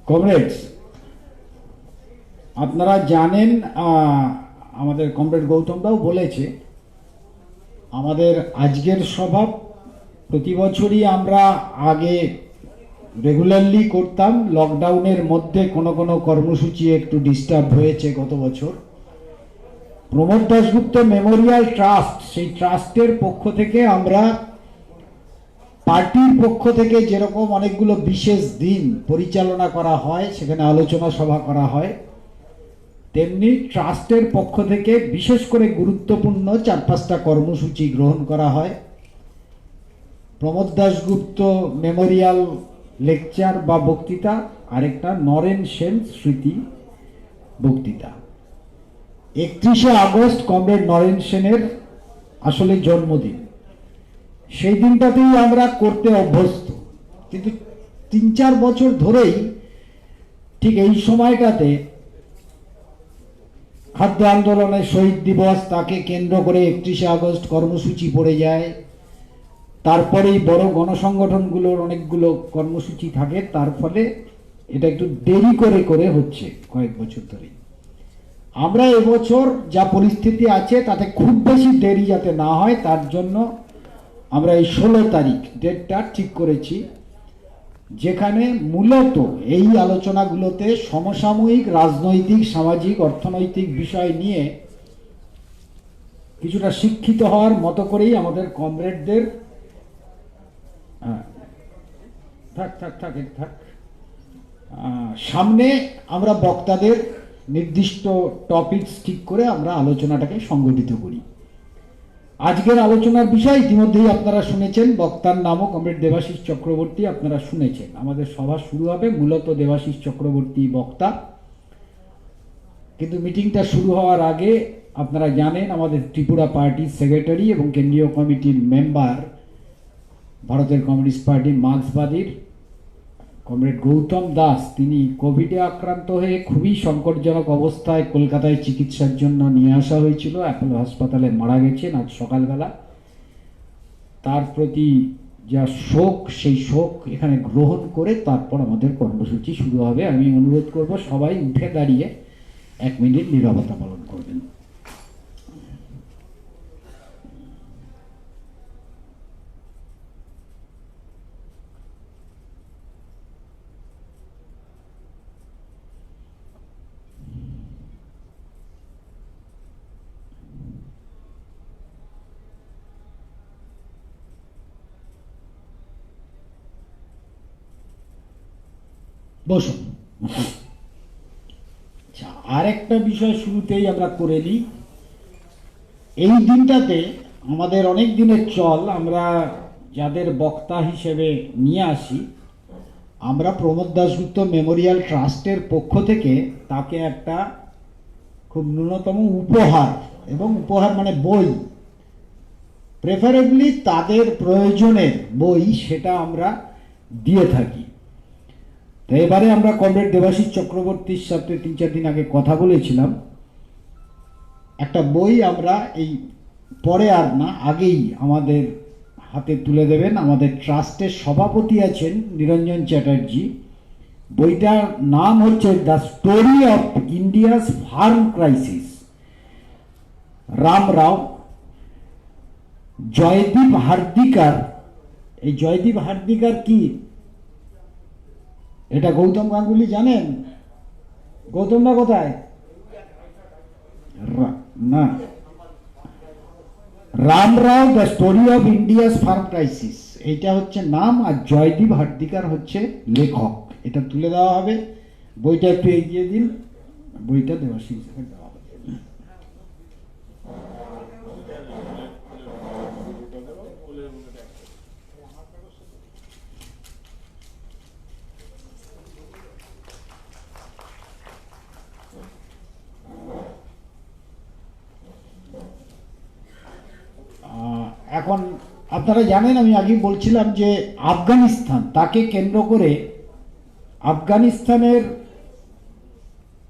Comrades, আপনারা জানেন, আমাদের কমরেড গৌতমদাও বলেছে, আমাদের আজকের সভা প্রতি বছরই আমরা আগে রেগুলারলি করতাম। লকডাউনের মধ্যে কোনো কোনো কর্মসূচি একটু ডিস্টার্ব হয়েছে গত বছর। প্রমোদ দাশগুপ্ত মেমোরিয়াল ট্রাস্ট, সেই ট্রাস্টের পক্ষ থেকে আমরা পার্টির পক্ষ থেকে যেরকম অনেকগুলো বিশেষ দিন পরিচালনা করা হয়, সেখানে আলোচনা সভা করা হয়, তেমনি ট্রাস্টের পক্ষ থেকে বিশেষ করে গুরুত্বপূর্ণ 4-5টা কর্মসূচি গ্রহণ করা হয়। প্রমোদ দাশগুপ্ত মেমোরিয়াল লেকচার বা বক্তৃতা, আরেকটা নরেন সেন স্মৃতি বক্তৃতা। 31শে আগস্ট কমরেড নরেন সেনের আসলে জন্মদিন, সেই দিনটাতেই আমরা করতে অভ্যস্ত, কিন্তু 3-4 বছর ধরেই ঠিক এই সময়টাতে খাদ্য আন্দোলনের শহীদ দিবস, তাকে কেন্দ্র করে 31শে আগস্ট কর্মসূচি পড়ে যায়। তারপরেই বড় গণসংগঠনগুলোর অনেকগুলো কর্মসূচি থাকে, তার ফলে এটা একটু দেরি করে করে হচ্ছে কয়েক বছর ধরে। আমরা এবছর যা পরিস্থিতি আছে তাতে খুব বেশি দেরি যাতে না হয়, তার জন্য আমরা এই 16 তারিখ ডেটটা ঠিক করেছি, যেখানে মূলত এই আলোচনাগুলোতে সমসাময়িক রাজনৈতিক, সামাজিক, অর্থনৈতিক বিষয় নিয়ে কিছুটা শিক্ষিত হওয়ার মতো করেই আমাদের কমরেডদের সামনে আমরা বক্তাদের নির্দিষ্ট টপিকস ঠিক করে আমরা আলোচনাটাকে সংগঠিত করি। আজকের আলোচনার বিষয় ইতিমধ্যেই আপনারা শুনেছেন, বক্তার নামও কমরেড দেবাশিস চক্রবর্তী আপনারা শুনেছেন। আমাদের সভা শুরু হবে মূলত দেবাশিস চক্রবর্তী বক্তা, কিন্তু মিটিংটা শুরু হওয়ার আগে আপনারা জানেন আমাদের ত্রিপুরা পার্টির সেক্রেটারি এবং কেন্দ্রীয় কমিটির মেম্বার, ভারতের কমিউনিস্ট পার্টি মার্ক্সবাদীর কমরেড গৌতম দাস, তিনি কোভিডে আক্রান্ত হয়ে খুবই সংকটজনক অবস্থায় কলকাতায় চিকিৎসার জন্য নিয়ে আসা হয়েছিল, অ্যাপোলো হাসপাতালে মারা গেছেন আজ সকালবেলা। তার প্রতি যা শোক, সেই শোক এখানে গ্রহণ করে তারপর আমাদের কর্মসূচি শুরু হবে। আমি অনুরোধ করব সবাই উঠে দাঁড়িয়ে 1 মিনিট নীরবতা পালন করবেন। বসুন। আচ্ছা, আর একটা বিষয় শুরুতেই আমরা করে নিই। এই দিনটাতে আমাদের অনেক দিনের চল, আমরা যাদের বক্তা হিসেবে নিয়ে আসি, আমরা প্রমোদ দাশগুপ্ত মেমোরিয়াল ট্রাস্টের পক্ষ থেকে তাকে একটা খুব ন্যূনতম উপহার, এবং উপহার মানে বই, প্রেফারেবলি তাদের প্রয়োজনের বই, সেটা আমরা দিয়ে থাকি। তো এবারে আমরা কমরেড দেবাশিস চক্রবর্তীর সাথে 3-4 দিন আগে কথা বলেছিলাম, একটা বই আমরা এই পরে আর না আগেই আমাদের হাতে তুলে দেবেন। আমাদের ট্রাস্টের সভাপতি আছেন নিরঞ্জন চ্যাটার্জি। বইটার নাম হচ্ছে the story of India's farm crisis, Ram Rao, Jaideep Hardikar. এই জয়দীপ হার্দিকার কি, এটা গৌতম গাঙ্গুলি জানেন? গৌতমদা কোথায়? না, Ram Rao the story of India's farm crisis, এইটা হচ্ছে নাম, আর জয়দীপ হার্দিকার হচ্ছে লেখক। এটা তুলে দেওয়া হবে। বইটা একটু এগিয়ে দিন, বইটা দেবাশিস দেওয়া হবে। এখন আপনারা জানেন, আমি আগে বলছিলাম যে আফগানিস্তান, তাকে কেন্দ্র করে আফগানিস্তানের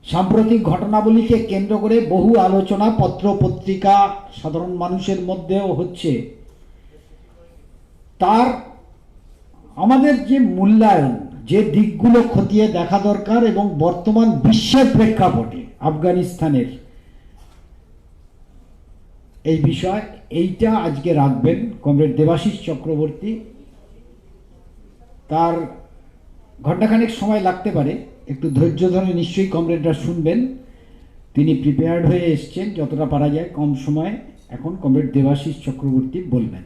সাম্প্রতিক ঘটনাবলীকে কেন্দ্র করে বহু আলোচনা, পত্র পত্রিকা সাধারণ মানুষের মধ্যেও হচ্ছে। তার আমাদের যে মূল্যায়ন, যে দিকগুলো খতিয়ে দেখা দরকার এবং বর্তমান বিশ্বের প্রেক্ষাপটে আফগানিস্তানের এই বিষয়, এইটা আজকে রাখবেন কমরেড দেবাশিস চক্রবর্তী। তার ঘণ্টাখানেক সময় লাগতে পারে, একটু ধৈর্য ধরে নিশ্চয়ই কমরেডরা শুনবেন। তিনি প্রিপেয়ার্ড হয়ে এসছেন, যতটা পারা যায় কম সময় এখন কমরেড দেবাশিস চক্রবর্তী বলবেন।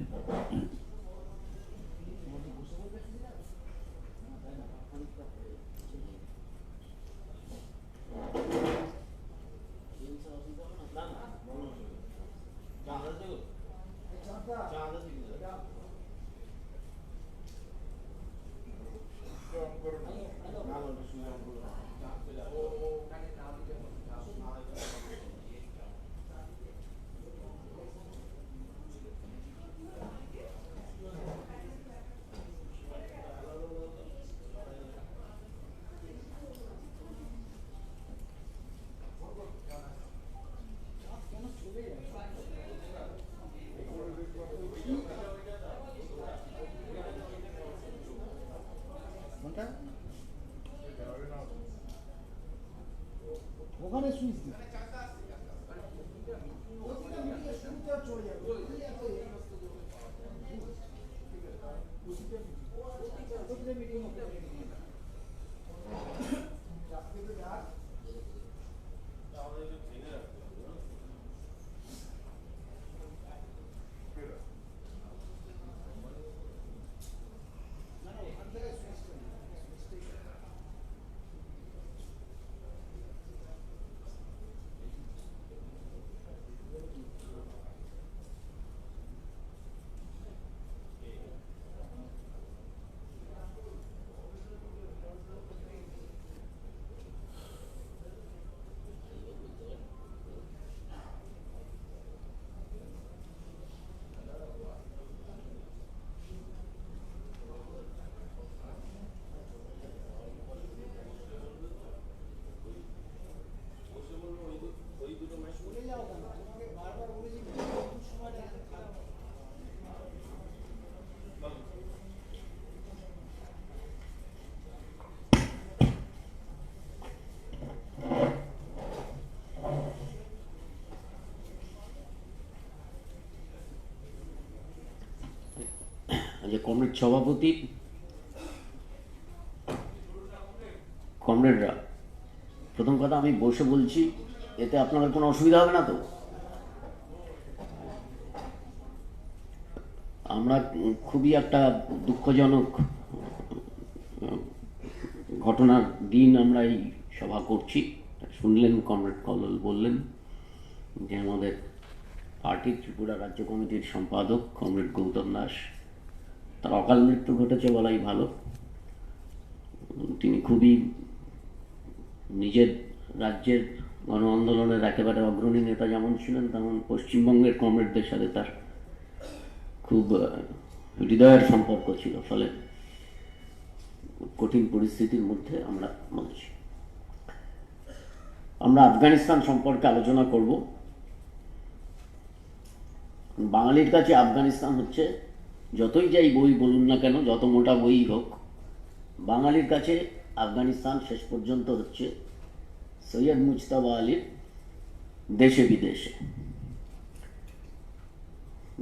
ওখানে সুইচ দিন। যে কমরেড সভাপতি, কমরেডরা, প্রথম কথা আমি বসে বলছি, এতে আপনাদের কোনো অসুবিধা হবে না তো? আমরা খুবই একটা দুঃখজনক ঘটনার দিন আমরা এই সভা করছি। শুনলেন কমরেড কল্লোল বললেন যে আমাদের পার্টির ত্রিপুরা রাজ্য কমিটির সম্পাদক কমরেড গৌতম দাস, তার অকাল মৃত্যু ঘটেছে বলাই ভালো। তিনি খুবই নিজের রাজ্যের গণ আন্দোলনের একেবারে অগ্রণী নেতা যেমন ছিলেন, তেমন পশ্চিমবঙ্গের কমরেডদের সাথে তার খুব হৃদয়ের সম্পর্ক ছিল। ফলে কঠিন পরিস্থিতির মধ্যে আমরা বলছি, আমরা আফগানিস্তান সম্পর্কে আলোচনা করব। বাঙালির কাছে আফগানিস্তান হচ্ছে, যতই যাই বই বলুন না কেন, যত মোটা বই হোক, বাঙালির কাছে আফগানিস্তান শেষ পর্যন্ত হচ্ছে সৈয়দ মুজতবা আলীর দেশে বিদেশে।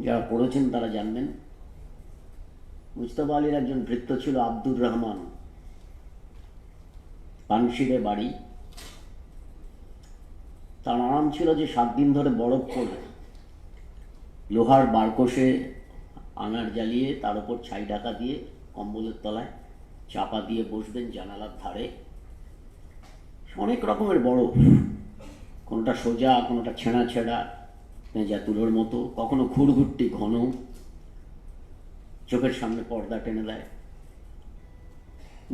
যারা পড়েছেন তারা জানবেন, মুজতবা আলীর একজন ভৃত্য ছিল আব্দুর রহমান, পানশিরে বাড়ি। তার নাম ছিল যে 7 দিন ধরে বরফ পড়ে লোহার বারকোষে আনার জ্বালিয়ে তার উপর ছাই ঢাকা দিয়ে কম্বলের তলায় চাপা দিয়ে বসবেন জানালার ধারে। অনেক রকমের বরফ, কোনোটা সোজা, কোনোটা ছেঁড়া ছেঁড়া পেঁজা তুলোর মতো, কখনো ঘুরঘুরটি ঘন, চোখের সামনে পর্দা টেনে দেয়।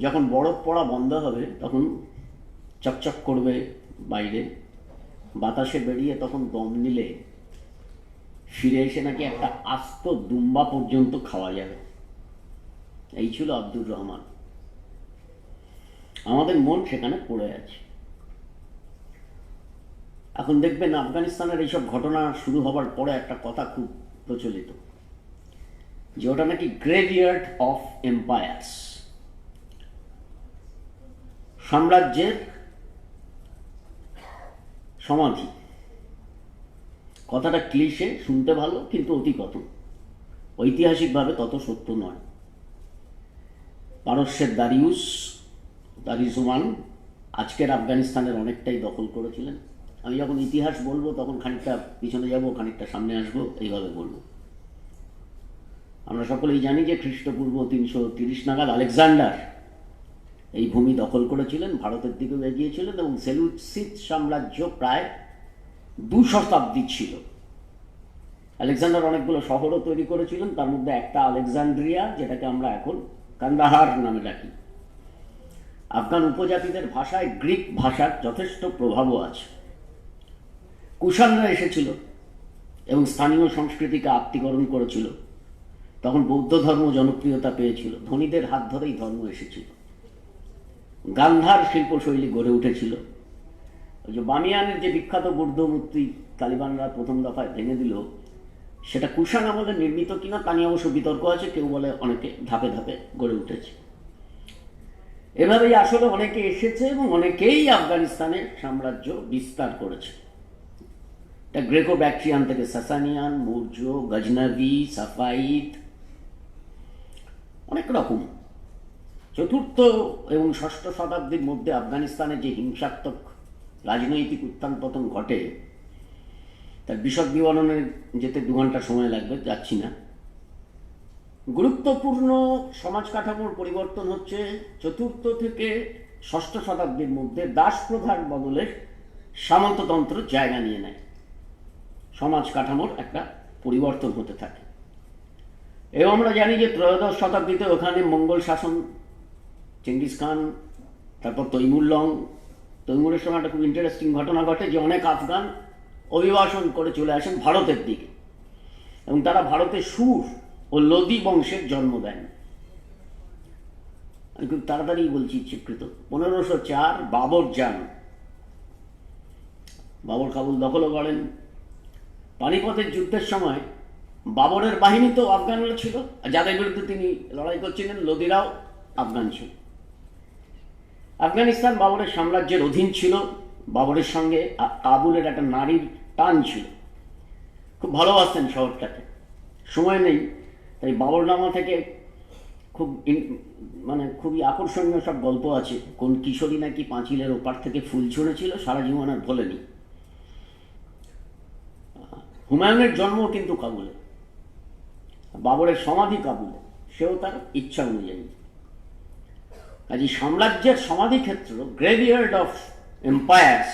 যখন বরফ পড়া বন্ধ হবে তখন চকচক করবে বাইরে, বাতাসে বেরিয়ে তখন দম নিলে ফিরে এসে নাকি একটা আস্ত দুম্বা পর্যন্ত খাওয়া যাবে। এই ছিল আব্দুর রহমান। আমাদের মন সেখানে পড়ে আছে। এখন দেখবেন আফগানিস্তানের এইসব ঘটনা শুরু হবার পরে একটা কথা খুব প্রচলিত, যে ওটা নাকি গ্রেভিয়ার্ড অফ এম্পায়ার্স। সাম্রাজ্যের সমাধি। কথাটা ক্লিশে, শুনতে ভালো, কিন্তু অতি কঠোর, ঐতিহাসিকভাবে তত সত্য নয়। পারস্যের দারিউসমান আজকের আফগানিস্তানের অনেকটাই দখল করেছিলেন। আমি যখন ইতিহাস বলবো তখন খানিকটা পিছনে যাব, খানিকটা সামনে আসবো, এইভাবে বলবো। আমরা সকলেই জানি যে খ্রিস্টপূর্ব 330 নাগাদ আলেকজান্ডার এই ভূমি দখল করেছিলেন, ভারতের দিকেও এগিয়েছিলেন, এবং সেলুসিড সাম্রাজ্য প্রায় 2 শতাব্দী ছিল। আলেকজান্ডার অনেকগুলো শহরও তৈরি করেছিলেন, তার মধ্যে একটা আলেকজান্ড্রিয়া, যেটাকে আমরা এখন কান্দাহার নামে ডাকি। আফগান উপজাতিদের ভাষায় গ্রিক ভাষার যথেষ্ট প্রভাবও আছে। কুষাণরা এসেছিল এবং স্থানীয় সংস্কৃতিকে আত্মীকরণ করেছিল। তখন বৌদ্ধ ধর্ম জনপ্রিয়তা পেয়েছিল, ধনীদের হাত ধরেই ধর্ম এসেছিল। গান্ধার শিল্পশৈলী গড়ে উঠেছিল। ওই যে বামিয়ানের যে বিখ্যাত বৌদ্ধ মূর্তি তালিবানরা প্রথম দফায় ভেঙে দিল, সেটা কুষাণ আমলে নির্মিত কিনা তা নিয়ে অবশ্য বিতর্ক আছে। কেউ বলে অনেকে ধাপে ধাপে গড়ে উঠেছে। এভাবেই আসলে অনেকে এসেছে এবং অনেকেই আফগানিস্তানে সাম্রাজ্য বিস্তার করেছে। এটা গ্রেকো ব্যাকট্রিয়ান থেকে সাসানিয়ান, মৌর্য, গজনভি, সাফাইদ, অনেক রকম। 4র্থ এবং 6ষ্ঠ শতাব্দীর মধ্যে আফগানিস্তানে যে হিংসাত্মক রাজনৈতিক উত্থান পতন ঘটে, তার বিশদ বিবরণে যেতে 2 ঘন্টা সময় লাগবে, যাচ্ছি না। গুরুত্বপূর্ণ সমাজ কাঠামোর পরিবর্তন হচ্ছে 4র্থ থেকে 6ষ্ঠ শতাব্দীর মধ্যে দাস প্রধান বদলে সামন্ততন্ত্র জায়গা নিয়ে নেয়। সমাজ কাঠামোর একটা পরিবর্তন হতে থাকে। এবং আমরা জানি যে 13শ শতাব্দীতে ওখানে মঙ্গল শাসন, চেঙ্গিস খান, তারপর তৈমুরের সময় একটা খুব ইন্টারেস্টিং ঘটনা ঘটে যে অনেক আফগান অভিবাসন করে চলে আসেন ভারতের দিকে, এবং তারা ভারতে সুর ও লোদি বংশের জন্ম দেন। আমি খুব তাড়াতাড়ি বলছি, ইচ্ছাকৃত। 1504 বাবর যান, বাবর কাবুল দখলও করেন। পানিপথের যুদ্ধের সময় বাবরের বাহিনী তো আফগানরা ছিল, আর যাদের বিরুদ্ধে তিনি লড়াই করছিলেন লোদিরাও আফগান ছিল। আফগানিস্তান বাবরের সাম্রাজ্যের অধীন ছিল। বাবরের সঙ্গে কাবুলের একটা নারীর টান ছিল, খুব ভালোবাসতেন শহরটাকে। সময় নেই, তাই বাবরনামা থেকে খুবই আকর্ষণীয় সব গল্প আছে। কোন কিশোরী নাকি পাঁচিলের ওপার থেকে ফুল ছুঁড়েছিল, সারা জীবন আর ভোলেনি। হুমায়ুনের জন্ম কিন্তু কাবুলে, বাবরের সমাধি কাবুলে, সেও তার ইচ্ছা অনুযায়ী। কাজে সাম্রাজ্যের সমাধি ক্ষেত্র, গ্রেভিয়ার্ড অফ এম্পায়ার্স,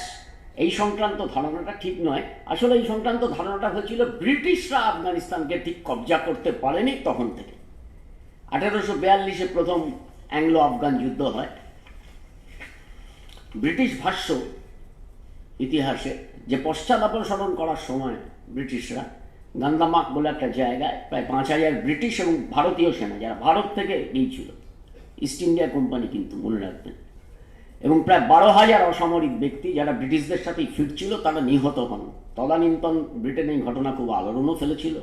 এই সংক্রান্ত ধারণাটা ঠিক নয়। আসলে এই সংক্রান্ত ধারণাটা হয়েছিল ব্রিটিশরা আফগানিস্তানকে ঠিক কবজা করতে পারেনি তখন থেকে। 1842-এ প্রথম অ্যাংলো আফগান যুদ্ধ হয়। ব্রিটিশ ভাষ্য ইতিহাসে যে পশ্চাদাপসরণ করার সময় ব্রিটিশরা গান্দামাক বলে একটা জায়গায় প্রায় 5000 ব্রিটিশ এবং ভারতীয় সেনা, যারা ভারত থেকে গিয়েছিল, ইস্ট ইন্ডিয়া কোম্পানি কিন্তু মনে রাখবেন, এবং প্রায় 12,000 অসামরিক ব্যক্তি যারা ব্রিটিশদের সাথেই ফিরছিল, তারা নিহত হন। তদানীন্তন ব্রিটেন এই ঘটনা খুব আলোড়নও ফেলেছিল।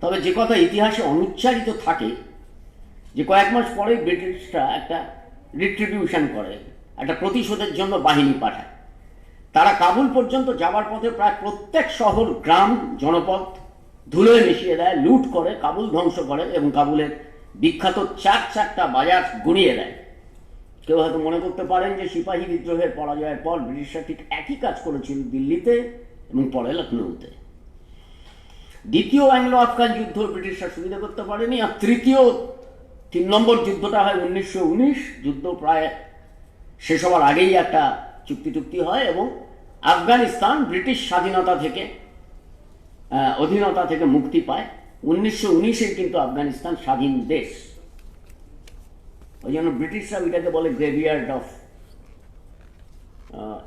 তবে যে কথা ইতিহাসে অনুচ্চারিত থাকে যে কয়েক মাস পরেই ব্রিটিশরা একটা রিট্রিবিউশন করে, একটা প্রতিশোধের জন্য বাহিনী পাঠায়। তারা কাবুল পর্যন্ত যাওয়ার পথে প্রায় প্রত্যেক শহর, গ্রাম, জনপদ ধুলোয় মিশিয়ে দেয়, লুট করে, কাবুল ধ্বংস করে এবং কাবুলের বিখ্যাত 4টা বাজার গুঁড়িয়ে দেয়। কেউ হয়তো মনে করতে পারেন যে সিপাহী বিদ্রোহের পরাজয়ের পর ব্রিটিশরা ঠিক একই কাজ করেছিল দিল্লিতে এবং পরে লখনৌতে। দ্বিতীয় অ্যাংলো আফগান যুদ্ধ ব্রিটিশরা সুবিধা করতে পারেনি। আর 3 নম্বর যুদ্ধটা হয় 1919। যুদ্ধ প্রায় শেষ হওয়ার আগেই একটা চুক্তি হয় এবং আফগানিস্তান ব্রিটিশ অধীনতা থেকে মুক্তি পায়। 1919-এ কিন্তু আফগানিস্তান স্বাধীন দেশ। ওই জন্য ব্রিটিশরা ওইটাকে বলে গ্রেভিয়ার্ড অফ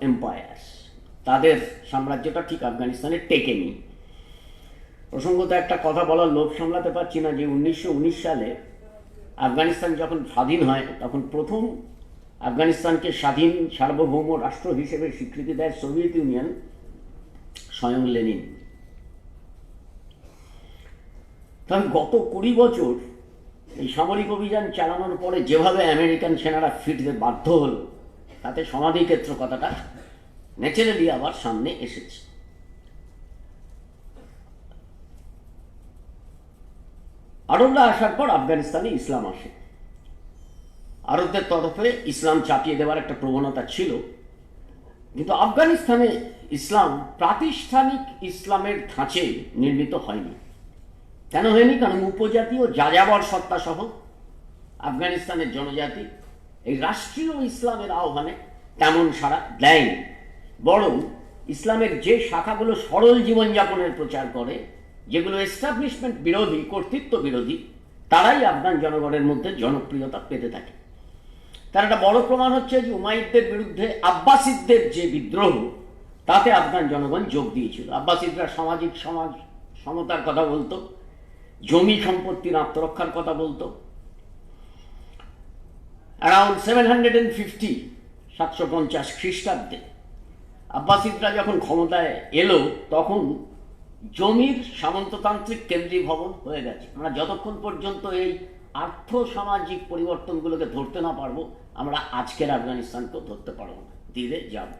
এম্পায়ার্স। তাদের সাম্রাজ্যটা ঠিক আফগানিস্তানে টেকেনি। প্রসঙ্গত একটা কথা বলার লোভ সামলাতে পারছি না যে 1919 সালে আফগানিস্তান যখন স্বাধীন হয়, তখন প্রথম আফগানিস্তানকে স্বাধীন সার্বভৌম রাষ্ট্র হিসেবে স্বীকৃতি দেয় সোভিয়েত ইউনিয়ন, স্বয়ং লেনিন। তবে গত 20 বছর এই সামরিক অভিযান চালানোর পরে যেভাবে আমেরিকান সেনারা ফিরতে বাধ্য হলো, তাতে সমাধিক্ষেত্র কথাটা ন্যাচারালি আবার সামনে এসেছে। আরবরা আসার পর আফগানিস্তানে ইসলাম আসে। আরবদের তরফে ইসলাম চাপিয়ে দেওয়ার একটা প্রবণতা ছিল, কিন্তু আফগানিস্তানে ইসলাম প্রাতিষ্ঠানিক ইসলামের ধাঁচে নির্মিত হয়নি। কেন হয়নি? কারণ উপজাতি ও যাযাবর সত্তা সহ আফগানিস্তানের জনজাতি এই রাষ্ট্রীয় ইসলামের আহ্বানে তেমন সাড়া দেয়নি। বরং ইসলামের যে শাখাগুলো সরল জীবনযাপনের প্রচার করে, যেগুলো এস্টাবলিশমেন্ট বিরোধী, কর্তৃত্ব বিরোধী, তারাই আফগান জনগণের মধ্যে জনপ্রিয়তা পেতে থাকে। তার একটা বড় প্রমাণ হচ্ছে যে উমাইদদের বিরুদ্ধে আব্বাসিদদের যে বিদ্রোহ, তাতে আফগান জনগণ যোগ দিয়েছিল। আব্বাসিদরা সামাজিক সমতার কথা বলতো, জমি সম্পত্তির আত্মরক্ষার কথা বলতো। অ্যারাউন্ড 750 খ্রিস্টাব্দে আব্বাসিদরা যখন ক্ষমতায় এলো, তখন জমির সামন্ততান্ত্রিক কেন্দ্রীভবন হয়ে গেছে। আমরা যতক্ষণ পর্যন্ত এই আর্থ সামাজিক পরিবর্তনগুলোকে ধরতে না পারবো, আমরা আজকের আফগানিস্তানকেও ধরতে পারবো না, ধীরে যাব।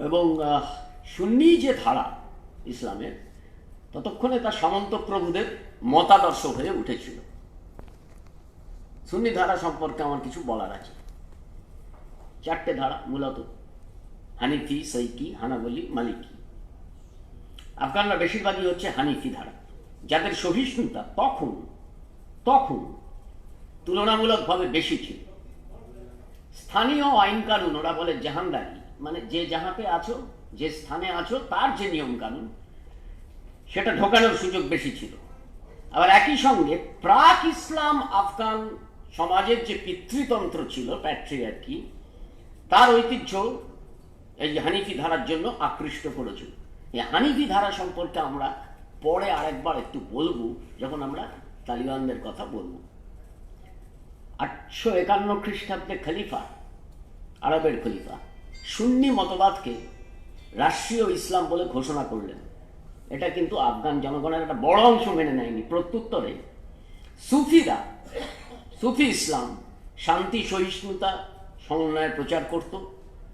এবং সুন্নি যে ধারা ইসলামের, ততক্ষণে তা সামন্ত প্রভুদের মতাদর্শ হয়ে উঠেছিল। সুন্নি ধারা সম্পর্কে আমার কিছু বলার আছে। 4টে ধারা মূলত: হানিফি, সৈকি, হানাবলি, মালিকি। আফগানরা বেশিরভাগই হচ্ছে হানিফি ধারা, যাদের সহিষ্ণুতা তখন তুলনামূলকভাবে বেশি ছিল। স্থানীয় আইন কানুন, ওরা বলে জাহানদারি, মানে যে যাহাতে আছো, যে স্থানে আছো, তার যে নিয়ম কানুন, সেটা ঢোকানোর সুযোগ বেশি ছিল। আবার একই সঙ্গে প্রাক ইসলাম আফগান সমাজের যে পিতৃতন্ত্র ছিল, প্যাট্রিয়ার্কি, তার ঐতিহ্য এই হানিফি ধারার জন্য আকৃষ্ট করেছিল। এই হানিফি ধারা সম্পর্কে আমরা পরে আরেকবার একটু বলবো, যখন আমরা তালিবানদের কথা বলবো। 851 খ্রিস্টাব্দে খলিফা, আরবের খলিফা, সুন্নি মতবাদকে রাষ্ট্রীয় ইসলাম বলে ঘোষণা করলেন। এটা কিন্তু আফগান জনগণের একটা বড় অংশ মেনে নেয়নি। প্রত্যুত্তরে সুফি ইসলাম শান্তি, সহিষ্ণুতা, সমন্বয়ের প্রচার করত,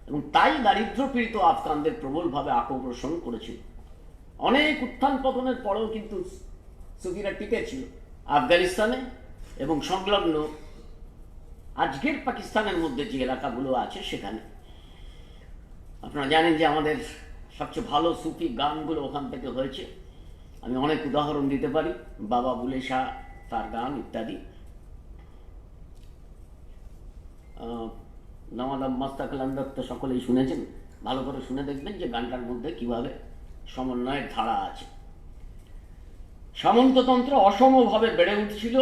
এবং তাই দারিদ্র্যপীড়িত আফগানদের প্রবলভাবে আকর্ষণ করেছিল। অনেক উত্থান পতনের পরেও কিন্তু সুফিরা টিকে ছিল আফগানিস্তানে এবং সংলগ্ন আজকের পাকিস্তানের মধ্যে যে এলাকাগুলো আছে সেখানে। আপনারা জানেন যে আমাদের সবচেয়ে ভালো সুফি গানগুলো ওখান থেকে হয়েছে। আমি অনেক উদাহরণ দিতে পারি, বাবা বুলে শাহ, তার গান ইত্যাদি। নামাদাম মাস্তাকলান্দার তো সকলেই শুনেছেন, ভালো করে শুনে দেখবেন যে গানটার মধ্যে কিভাবে সমন্বয়ের ধারা আছে। সামন্ততন্ত্র অসমভাবে বেড়ে উঠছিল,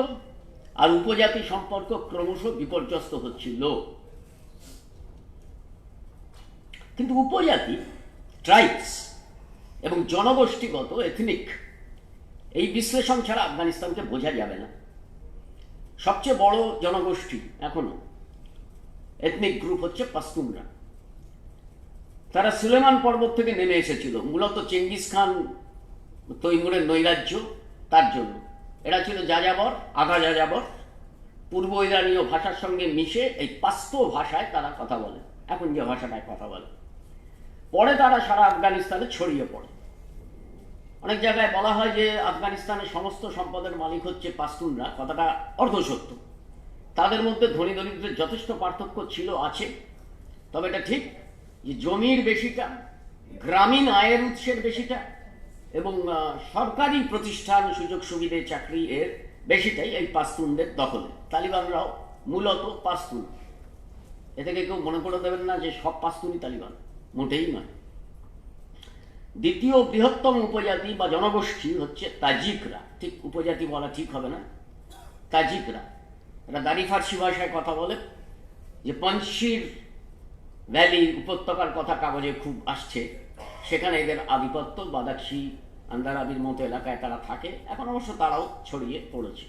আর উপজাতি সম্পর্ক ক্রমশ বিপর্যস্ত হচ্ছিল। কিন্তু উপজাতি, ট্রাইবস এবং জনগোষ্ঠীগত, এথনিক, এই বিশ্লেষণ ছাড়া আফগানিস্তানকে বোঝা যাবে না। সবচেয়ে বড় জনগোষ্ঠী এখনো এথনিক গ্রুপ হচ্ছে পাশতুনরা। তারা সুলেমান পর্বত থেকে নেমে এসেছিল, মূলত চেঙ্গিস খান তৈমুরের নৈরাজ্য, তার জন্য। এরা ছিল যাযাবর, আধা যাযাবর, পূর্ব ইরানীয় ভাষার সঙ্গে মিশে এই পাশতো ভাষায় তারা কথা বলে, এখন যে ভাষাটায় কথা বলে। পরে তারা সারা আফগানিস্তানে ছড়িয়ে পড়ে। অনেক জায়গায় বলা হয় যে আফগানিস্তানের সমস্ত সম্পদের মালিক হচ্ছে পাশতুনরা, কথাটা অর্ধসত্য। তাদের মধ্যে ধনী দরিদ্রের যথেষ্ট পার্থক্য ছিল, আছে। তবে এটা ঠিক যে জমির বেশিটা, গ্রামীণ আয়ের উৎসের বেশিটা, এবং সরকারি প্রতিষ্ঠান, সুযোগ সুবিধে, চাকরি, এর বেশিটাই এই পাশতুনদের দখলে। তালিবানরাও মূলত পাশতুন। এ থেকে কেউ মনে করে দেবেন না যে সব পাশতুনই তালিবান, মোটেই নয়। দ্বিতীয় বৃহত্তম উপজাতি বা জনগোষ্ঠী হচ্ছে তাজিকরা। ঠিক উপজাতি বলা ঠিক হবে না, তাজিকরা। এরা দারি ফার্সি ভাষায় কথা বলে। যে পঞ্চশির ভ্যালি উপত্যকার কথা কাগজে খুব আসছে, সেখানে এদের আধিপত্য। বাদাখশি, আন্দারাবির মতো এলাকায় তারা থাকে, এখন অবশ্য তারাও ছড়িয়ে পড়েছে।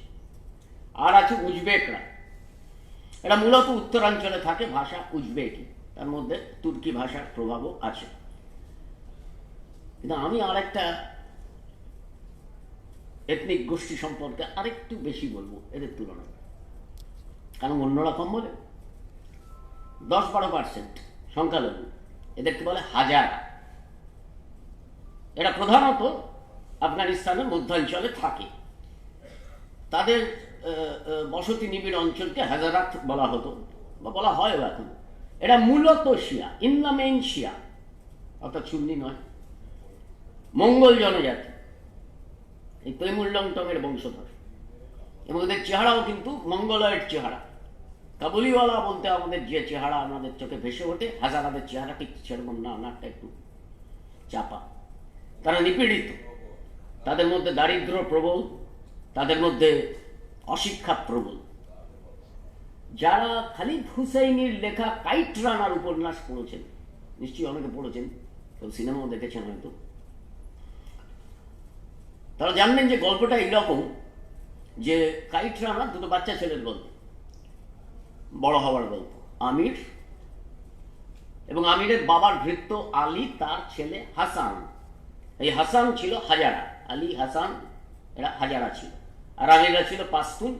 আর আছে উজবেকরা। এরা মূলত উত্তরাঞ্চলে থাকে, ভাষা উজবেকি, তার মধ্যে তুর্কি ভাষার প্রভাবও আছে। কিন্তু আমি আরেকটা এথনিক গোষ্ঠী সম্পর্কে আরেকটু বেশি বলবো এদের তুলনায়, কারণ অন্যরকম বলে। 10-12% সংখ্যালঘু, এদেরকে বলে হাজারা। এরা প্রধানত আফগানিস্তানের মধ্যাঞ্চলে থাকে। তাদের বসতি নিবিড় অঞ্চলকে হাজারাত বলা হতো বা বলা হয়ও এখন। এরা মূলত শিয়া, ইন দ্য মেইন শিয়া, অর্থাৎ সুন্নি নয়, মঙ্গল জনজাতি, এই তৈমুল্লংটমের বংশধর। এবং এদের চেহারাও কিন্তু মঙ্গলয়েড চেহারা। কাবুলিওয়ালা বলতে আমাদের যে চেহারা আমাদের চোখে ভেসে ওঠে, হাজারাদের চেহারা ঠিক সেরকম না, নাকটা একটু চাপা। তারা নিপীড়িত, তাদের মধ্যে দারিদ্র প্রবল, তাদের মধ্যে অশিক্ষা প্রবল। যারা খালিদ হুসাইনির লেখা কাইট রানার উপন্যাস পড়েছেন, নিশ্চয়ই অনেকে পড়েছেন, কেউ সিনেমাও দেখেছেন হয়তো, তারা জানবেন যে গল্পটা এইরকম যে কাইট রানা দুটো বাচ্চা ছেলের গল্প, বড় হওয়ার গল্প। আমির এবং আমিরের বাবার ভৃত্য আলী, তার ছেলে হাসান। এই হাসান ছিল হাজারা, আলী হাসান এরা হাজারা ছিল, আর আমিরা ছিল পাস্তুন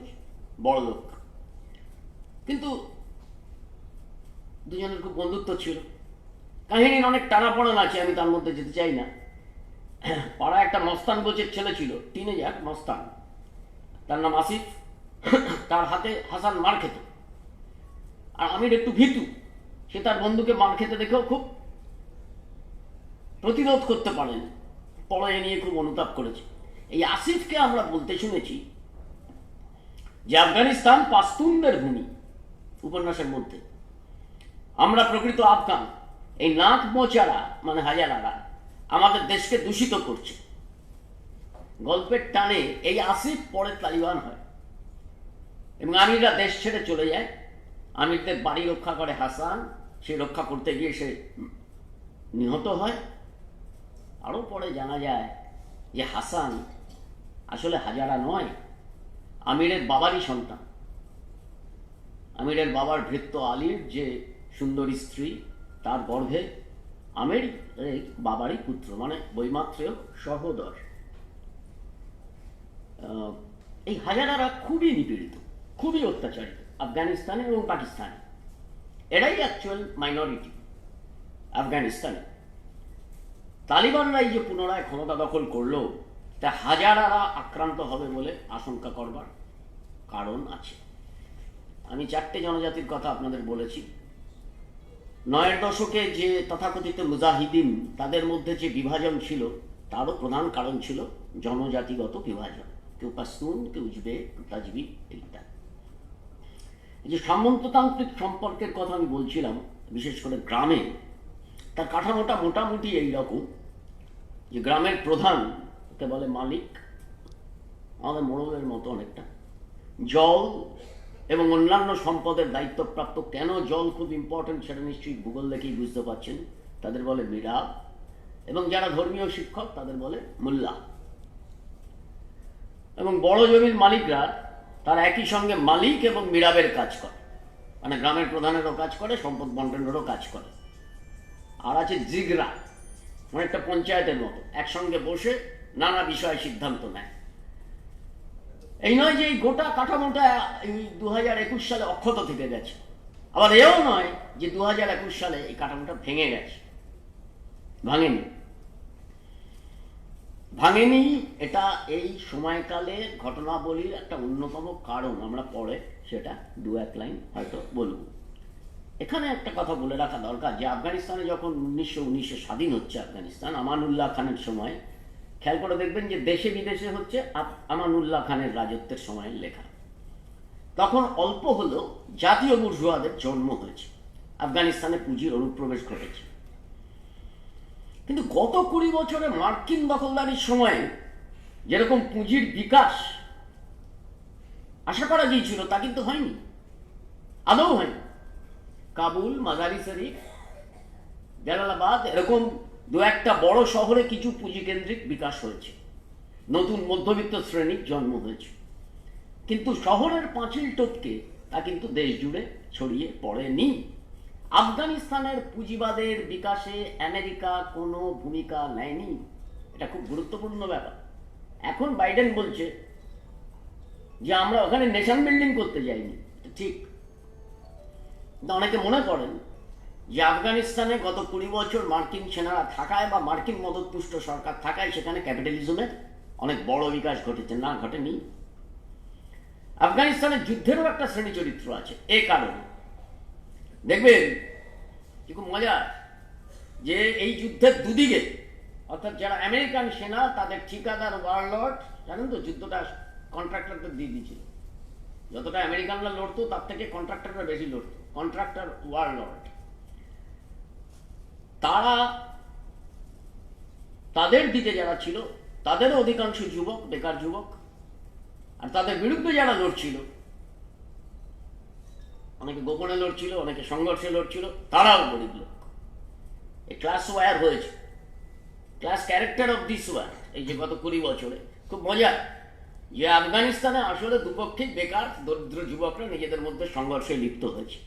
বড় লোক। কিন্তু দুজনের খুব বন্ধুত্ব ছিল। কাহিনীর অনেক টানাপড়ান আছে, আমি তার মধ্যে যেতে চাই না। পাড়ায় একটা মস্তান গোছের ছেলে ছিল, টিনেজার মস্তান, তার নাম আসিফ। তার হাতে হাসান মার খেত, আর আমির একটু ভীতু। সে তার বন্ধুকে মার খেতে দেখেও খুব প্রতিরোধ করতে পারেন, পরে এ নিয়ে খুব অনুতাপ করেছে। এই আসিফকে আমরা বলতে শুনেছি যে আফগানিস্তান পাস্তুনদের ভূমি। উপন্যাসের মধ্যে আমরা প্রকৃত আফগান, এই নাক মোচারা মানে হাজারারা আমাদের দেশকে দূষিত করছে। গল্পের টানে এই আসিফ পরে তালিবান হয় এবং আমিররা দেশ ছেড়ে চলে যায়। আমিরদের বাড়ি রক্ষা করে হাসান, সে রক্ষা করতে গিয়ে সে নিহত হয়। আরও পরে জানা যায় যে হাসান আসলে হাজারা নয়, আমিরের বাবারই সন্তান। আমিরের বাবার ভৃত্য আলীর যে সুন্দরী স্ত্রী, তার গর্ভে আমির বাবারই পুত্র, মানে বৈমাত্রেয় সহোদর। এই হাজারারা খুবই নিপীড়িত, খুবই অত্যাচারিত আফগানিস্তানে এবং পাকিস্তানে। এরাই অ্যাকচুয়াল মাইনরিটি আফগানিস্তানে। তালিবানরা এই যে পুনরায় ক্ষমতা দখল করলো, তা হাজারারা আক্রান্ত হবে বলে আশঙ্কা করবার কারণ আছে। আমি 4টে জনজাতির কথা আপনাদের বলেছি। 9-এর দশকে যে তথাকথিত মুজাহিদিন, তাদের মধ্যে যে বিভাজন ছিল, তারও প্রধান কারণ ছিল জনজাতিগত বিভাজন। কেউ পাস্তুন, কেউ উজবেক, কেউ তাজবি, ইত্যাদি। এই যে সামন্ততান্ত্রিক সম্পর্কের কথা আমি বলছিলাম, বিশেষ করে গ্রামে, তার কাঠামোটা মোটামুটি এইরকম যে গ্রামের প্রধানকে বলে মালিক, আমাদের মোড়লের মতো অনেকটা। জল এবং অন্যান্য সম্পদের দায়িত্বপ্রাপ্ত। কেন জল খুব ইম্পর্টেন্ট সেটা নিশ্চয়ই গুগল দেখেই বুঝতে পারছেন। তাদের বলে মিরাব, এবং যারা ধর্মীয় শিক্ষক তাদের বলে মোল্লা। এবং বড় জমির মালিকরা তারা একই সঙ্গে মালিক এবং মিরাবের কাজ করে, মানে গ্রামের প্রধানেরও কাজ করে, সম্পদ বন্টনেরও কাজ করে। আর আছে জিগরা, অনেকটা পঞ্চায়েতের মতো, একসঙ্গে বসে নানা বিষয়ে সিদ্ধান্ত নেয়। এই নয় যে এই গোটা কাঠামোটা এই 2021 সালে অক্ষত থেকে গেছে, আবার এও নয় যে 2021 সালে এই কাঠামোটা ভেঙে গেছে। ভাঙেনি। এটা এই সময়কালে ঘটনাবলীর একটা অন্যতম কারণ। আমরা পরে সেটা 2-1 লাইন হয়তো বলবো। এখানে একটা কথা বলে রাখা দরকার যে আফগানিস্তানে যখন 1919-এ স্বাধীন হচ্ছে আফগানিস্তান, আমানুল্লাহ খানের সময়, খেয়াল করে দেখবেন যে দেশে বিদেশে হচ্ছে আমানুল্লাহ খানের রাজত্বের সময়ের লেখা। তখন অল্প হলেও জাতীয় বুর্জোয়াদের জন্ম হয়েছে, আফগানিস্তানে পুঁজির অনুপ্রবেশ ঘটেছে। কিন্তু গত 20 বছরে মার্কিন দখলদারির সময়ে যেরকম পুঁজির বিকাশ আশা করা গিয়েছিল, তা কিন্তু হয়নি, আদৌ হয়নি। কাবুল, মাজারি শরীফ, জালালাবাদ, এরকম 2-1টা বড় শহরে কিছু পুঁজিকেন্দ্রিক বিকাশ হয়েছে, নতুন মধ্যবিত্ত শ্রেণীর জন্ম হয়েছে। কিন্তু শহরের পাঁচিল টপকে তা কিন্তু দেশ জুড়ে ছড়িয়ে পড়েনি। আফগানিস্তানের পুঁজিবাদের বিকাশে আমেরিকা কোনো ভূমিকা নেয়নি। এটা খুব গুরুত্বপূর্ণ ব্যাপার। এখন বাইডেন বলছে যে আমরা ওখানে নেশন বিল্ডিং করতে যাইনি, ঠিক, কিন্তু অনেকে মনে করেন যে আফগানিস্তানে গত 20 বছর মার্কিন সেনারা থাকায় বা মার্কিন মদতপুষ্ট সরকার থাকায় সেখানে ক্যাপিটালিজমের অনেক বড় বিকাশ ঘটেছে। না, ঘটেনি। আফগানিস্তানের যুদ্ধেরও একটা শ্রেণী চরিত্র আছে। এ কারণে দেখবেন কি খুব মজা যে এই যুদ্ধের দুদিকে, অর্থাৎ যারা আমেরিকান সেনা তাদের ঠিকাদার ওয়ারলর্ড, জানেন তো যুদ্ধটা কন্ট্রাক্টরদের দিয়ে দিয়েছিল। যতটা আমেরিকানরা লড়তো তার থেকে কন্ট্রাক্টররা বেশি লড়তো, কন্ট্রাক্টর ওয়ারলর্ড। তারা তাদের দিকে যারা ছিল তাদেরও অধিকাংশ যুবক, বেকার যুবক, আর তাদের বিরুদ্ধে যারা লড়ছিল, অনেকে গোপনে লড়ছিল, অনেকে সংঘর্ষে লড়ছিল, তারাও গরিব লোক। এই ক্লাস ওয়ার হয়েছে, class character of this war. এই যে গত 20 বছরে খুব মজা যে আফগানিস্তানে আসলে দুপক্ষেই বেকার দরিদ্র যুবকরা নিজেদের মধ্যে সংঘর্ষে লিপ্ত হয়েছে।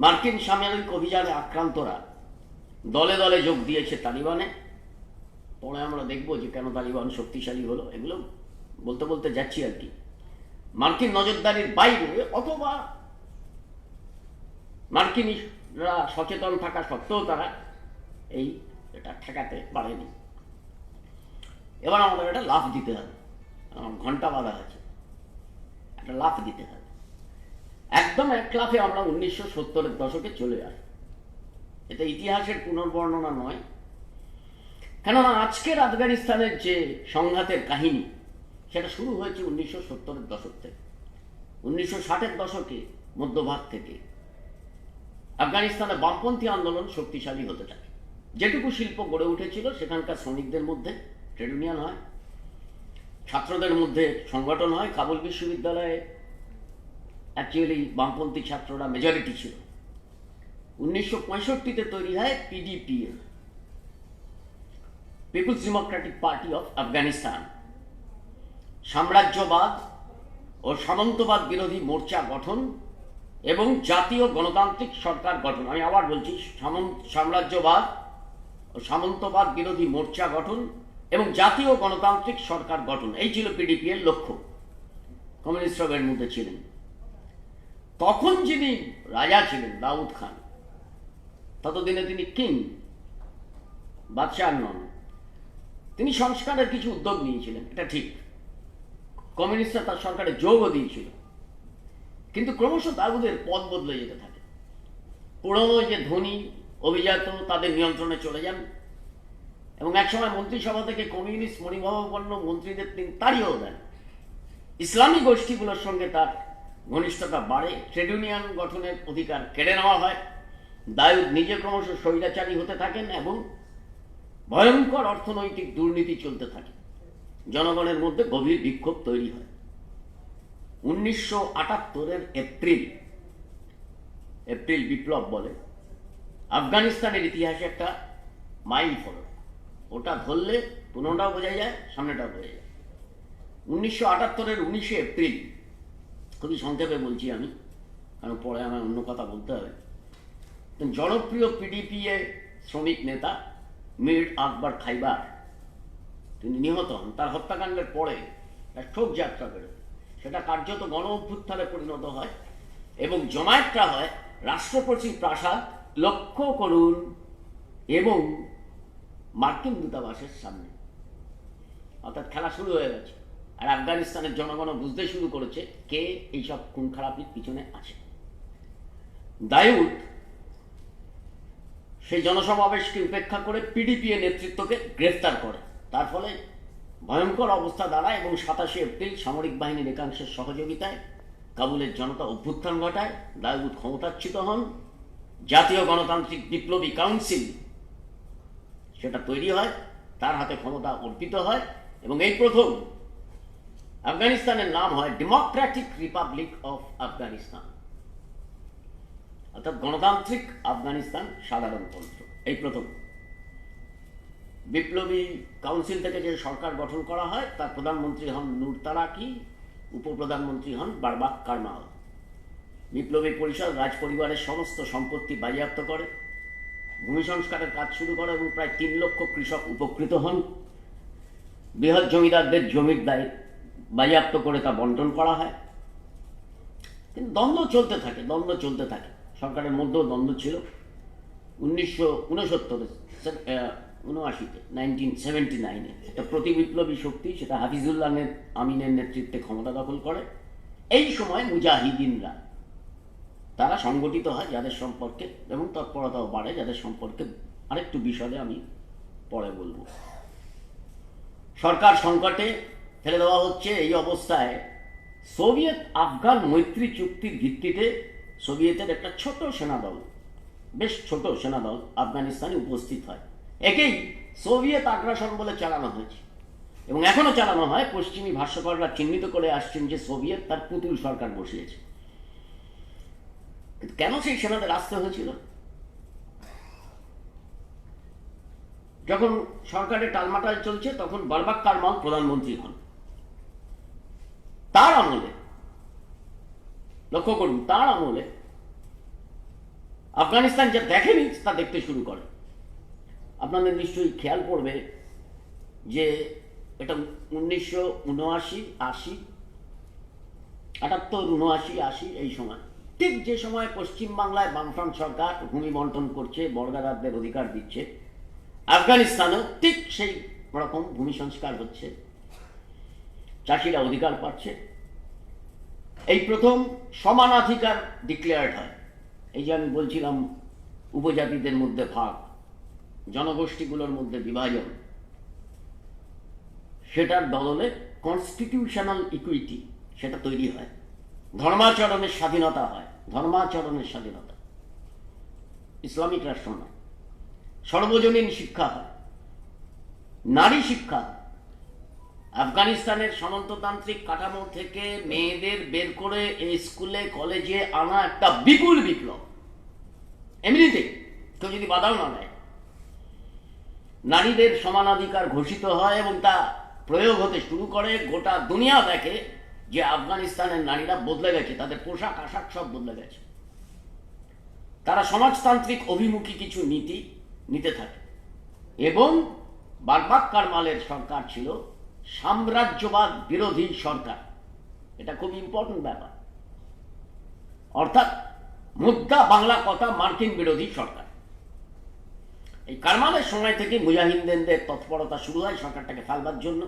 মার্কিন সামরিক অভিযানে আক্রান্তরা দলে দলে যোগ দিয়েছে তালিবানে। পরে আমরা দেখবো যে কেন তালিবান শক্তিশালী হলো, এগুলো বলতে বলতে যাচ্ছি আর কি। মার্কিন নজরদারির বাইরে অথবা মার্কিনরা সচেতন থাকা সত্ত্বেও তারা এটা ঠেকাতে পারেনি। এবার আমাদের একটা লাফ দিতে হবে, ঘন্টা বাঁধা আছে, একটা লাফ দিতে হবে। একদম এক লাফে আমরা 1970-এর দশকে চলে আসি। এটা ইতিহাসের পুনর্বর্ণনা নয়, কেননা আজকের আফগানিস্তানের যে সংঘাতের কাহিনী সেটা শুরু হয়েছে 1970-এর দশক থেকে। 1960-এর দশকে মধ্যভাগ থেকে আফগানিস্তানে বামপন্থী আন্দোলন শক্তিশালী হতে থাকে। যেটুকু শিল্প গড়ে উঠেছিল সেখানকার শ্রমিকদের মধ্যে ট্রেড ইউনিয়ন হয়, ছাত্রদের মধ্যে সংগঠন হয়। কাবুল বিশ্ববিদ্যালয়ে অ্যাকচুয়ালি বামপন্থী ছাত্ররা মেজরিটি ছিল। 1965-তে তৈরি হয় PDPA, people's democratic party of Afghanistan. সাম্রাজ্যবাদ ও সামন্তবাদ বিরোধী মোর্চা গঠন এবং জাতীয় গণতান্ত্রিক সরকার গঠন। আমি আবার বলছি, সাম্রাজ্যবাদ ও সামন্তবাদ বিরোধী মোর্চা গঠন এবং জাতীয় গণতান্ত্রিক সরকার গঠন, এই ছিল পিডিপি এর লক্ষ্য। কমিউনিস্টরা এর মধ্যে ছিলেন। তখন যিনি রাজা ছিলেন দাউদ খান, ততদিনে তিনি কিং, বাদশাহ নন। তিনি সংস্কারের কিছু উদ্যোগ নিয়েছিলেন, এটা ঠিক। কমিউনিস্টরা তার সরকারে যোগও দিয়েছিল, কিন্তু ক্রমশ দাউদের পথ বদলে যেতে থাকে। পুরনো যে ধনী অভিজাত তাদের নিয়ন্ত্রণে চলে যান এবং একসময় মন্ত্রিসভা থেকে কমিউনিস্ট মনোভাবাপন্ন মন্ত্রীদের তিনি তাড়িয়েও দেন। ইসলামী গোষ্ঠীগুলোর সঙ্গে তার ঘনিষ্ঠতা বাড়ে, ট্রেড ইউনিয়ন গঠনের অধিকার কেড়ে নেওয়া হয়। দাউদ নিজে ক্রমশ স্বৈরাচারী হতে থাকেন এবং ভয়ঙ্কর অর্থনৈতিক দুর্নীতি চলতে থাকে। জনগণের মধ্যে গভীর বিক্ষোভ তৈরি হয়। 1978-এর এপ্রিল বিপ্লব বলে আফগানিস্তানের ইতিহাসে একটা মাইল ফলক। ওটা ধরলে পুনরাও বোঝা যায়, সামনেটাও বোঝা যায়। 1978-এর 19শে এপ্রিল, খুবই সংক্ষেপে বলছি আমি, কারণ পরে আমার অন্য কথা বলতে হবে। জনপ্রিয় পিডিপিএ শ্রমিক নেতা মীর আকবর খাইবার তিনি নিহত হন। তার হত্যাকাণ্ডের পরে এক শোকযাত্রা বেরোয়, সেটা কার্যত গণ অভ্যুত্থানে পরিণত হয় এবং জমায়েতটা হয় রাষ্ট্রপতি প্রাসাদ, লক্ষ্য করুন, এবং মার্কিন দূতাবাসের সামনে। অর্থাৎ খেলা শুরু হয়ে গেছে, আর আফগানিস্তানের জনগণ বুঝতে শুরু করেছে কে এইসব খুন খারাপির পিছনে আছে। দাউদ সেই জনসমাবেশকে উপেক্ষা করে পিডিপিএ নেতৃত্বকে গ্রেফতার করে। তার ফলে ভয়ঙ্কর অবস্থা দাঁড়ায় এবং 27শে এপ্রিল সামরিক বাহিনীর একাংশের সহযোগিতায় কাবুলের জনতা অভ্যুত্থান ঘটায়। দাউদ ক্ষমতাচ্যুত হন। জাতীয় গণতান্ত্রিক বিপ্লবী কাউন্সিল সেটা তৈরি হয়, তার হাতে ক্ষমতা অর্পিত হয় এবং এই প্রথম আফগানিস্তানের নাম হয় ডেমোক্রেটিক রিপাবলিক অফ আফগানিস্তান, অর্থাৎ গণতান্ত্রিক আফগানিস্তান সাধারণতন্ত্র। এই প্রথম বিপ্লবী কাউন্সিল থেকে যে সরকার গঠন করা হয় তার প্রধানমন্ত্রী হন নূর তারাকি, উপপ্রধানমন্ত্রী হন বারবাক কারমাল। বিপ্লবী পরিষদ রাজ পরিবারের সমস্ত সম্পত্তি বাজেয়াপ্ত করে, ভূমি সংস্কারের কাজ শুরু করে এবং প্রায় 3 লক্ষ কৃষক উপকৃত হন। বৃহৎ জমিদারদের জমির দায় বাজেয়াপ্ত করে তা বন্টন করা হয়। কিন্তু দ্বন্দ্ব চলতে থাকে, সরকারের মধ্যেও দ্বন্দ্ব ছিল। 1979 একটা প্রতিবিপ্লবী শক্তি, সেটা হাফিজুল্লাহ আমিনের নেতৃত্বে ক্ষমতা দখল করে। এই সময় মুজাহিদিনরা তারা সংগঠিত হয়, যাদের সম্পর্কে এবং তৎপরতাও বাড়ে, যাদের সম্পর্কে আরেকটু বিশদে আমি পরে বলবো। সরকার সংকটে ফেলে দেওয়া হচ্ছে। এই অবস্থায় সোভিয়েত আফগান মৈত্রী চুক্তির ভিত্তিতে সোভিয়েতের একটা ছোট সেনাদল, বেশ ছোট সেনাদল আফগানিস্তানে উপস্থিত হয়। একেই সোভিয়েত আগ্রাসন বলে চালানো হয়েছে এবং এখনো চালানো হয়। পশ্চিমী ভাষ্যকাররা চিহ্নিত করে আসছেন যে সোভিয়েত তার পুতুল সরকার বসিয়েছে। কিন্তু কেন সেই সেনাদের আসতে হয়েছিল? যখন সরকারের টালমাটাল চলছে, তখন বারবাক কারমাল প্রধানমন্ত্রী হন। তার আমলে, লক্ষ্য করুন, তার আমলে আফগানিস্তান যা দেখেনি তা দেখতে শুরু করে। আপনাদের নিশ্চয়ই খেয়াল পড়বে যে এটা 1979, 80, 78, 79, 80 এই সময়, ঠিক যে সময় পশ্চিমবাংলায় বামফ্রন্ট সরকার ভূমি বন্টন করছে, বর্গাদারদের অধিকার দিচ্ছে, আফগানিস্তানেও ঠিক সেই রকম ভূমি সংস্কার হচ্ছে, চাষিরা অধিকার পাচ্ছে। এই প্রথম সমানাধিকার ডিক্লেয়ার্ড হয়। এই যে আমি বলছিলাম উপজাতিদের মধ্যে ভাগ, জনগোষ্ঠীগুলোর মধ্যে বিভাজন, সেটার বদলে কনস্টিটিউশনাল ইকুইটি সেটা তৈরি হয়। ধর্মাচরণের স্বাধীনতা হয়, ইসলামিক রাষ্ট্র নয়। সর্বজনীন শিক্ষা হয়, নারী শিক্ষা হয়। আফগানিস্তানের সামন্ততান্ত্রিক কাঠামো থেকে মেয়েদের বের করে এই স্কুলে কলেজে আনা একটা বিপুল বিপ্লব। এমনিতে কেউ যদি বাধাও না দেয়, নারীদের সমানাধিকার ঘোষিত হয় এবং তা প্রয়োগ হতে শুরু করে। গোটা দুনিয়া দেখে যে আফগানিস্তানের নারীরা বদলে গেছে, তাদের পোশাক আশাক সব বদলে গেছে। তারা সমাজতান্ত্রিক অভিমুখী কিছু নীতি নিতে থাকে এবং বারবাক কারমালের সরকার ছিল সাম্রাজ্যবাদ বিরোধী সরকার। এটা খুব ইম্পর্টেন্ট ব্যাপার। অর্থাৎ মুদ্রা বাংলা কথা মার্কিন বিরোধী সরকার। এই কারমালের সময় থেকে মুজাহিদিনদের তৎপরতা শুরু হয় সরকারটাকে ফেলবার জন্য।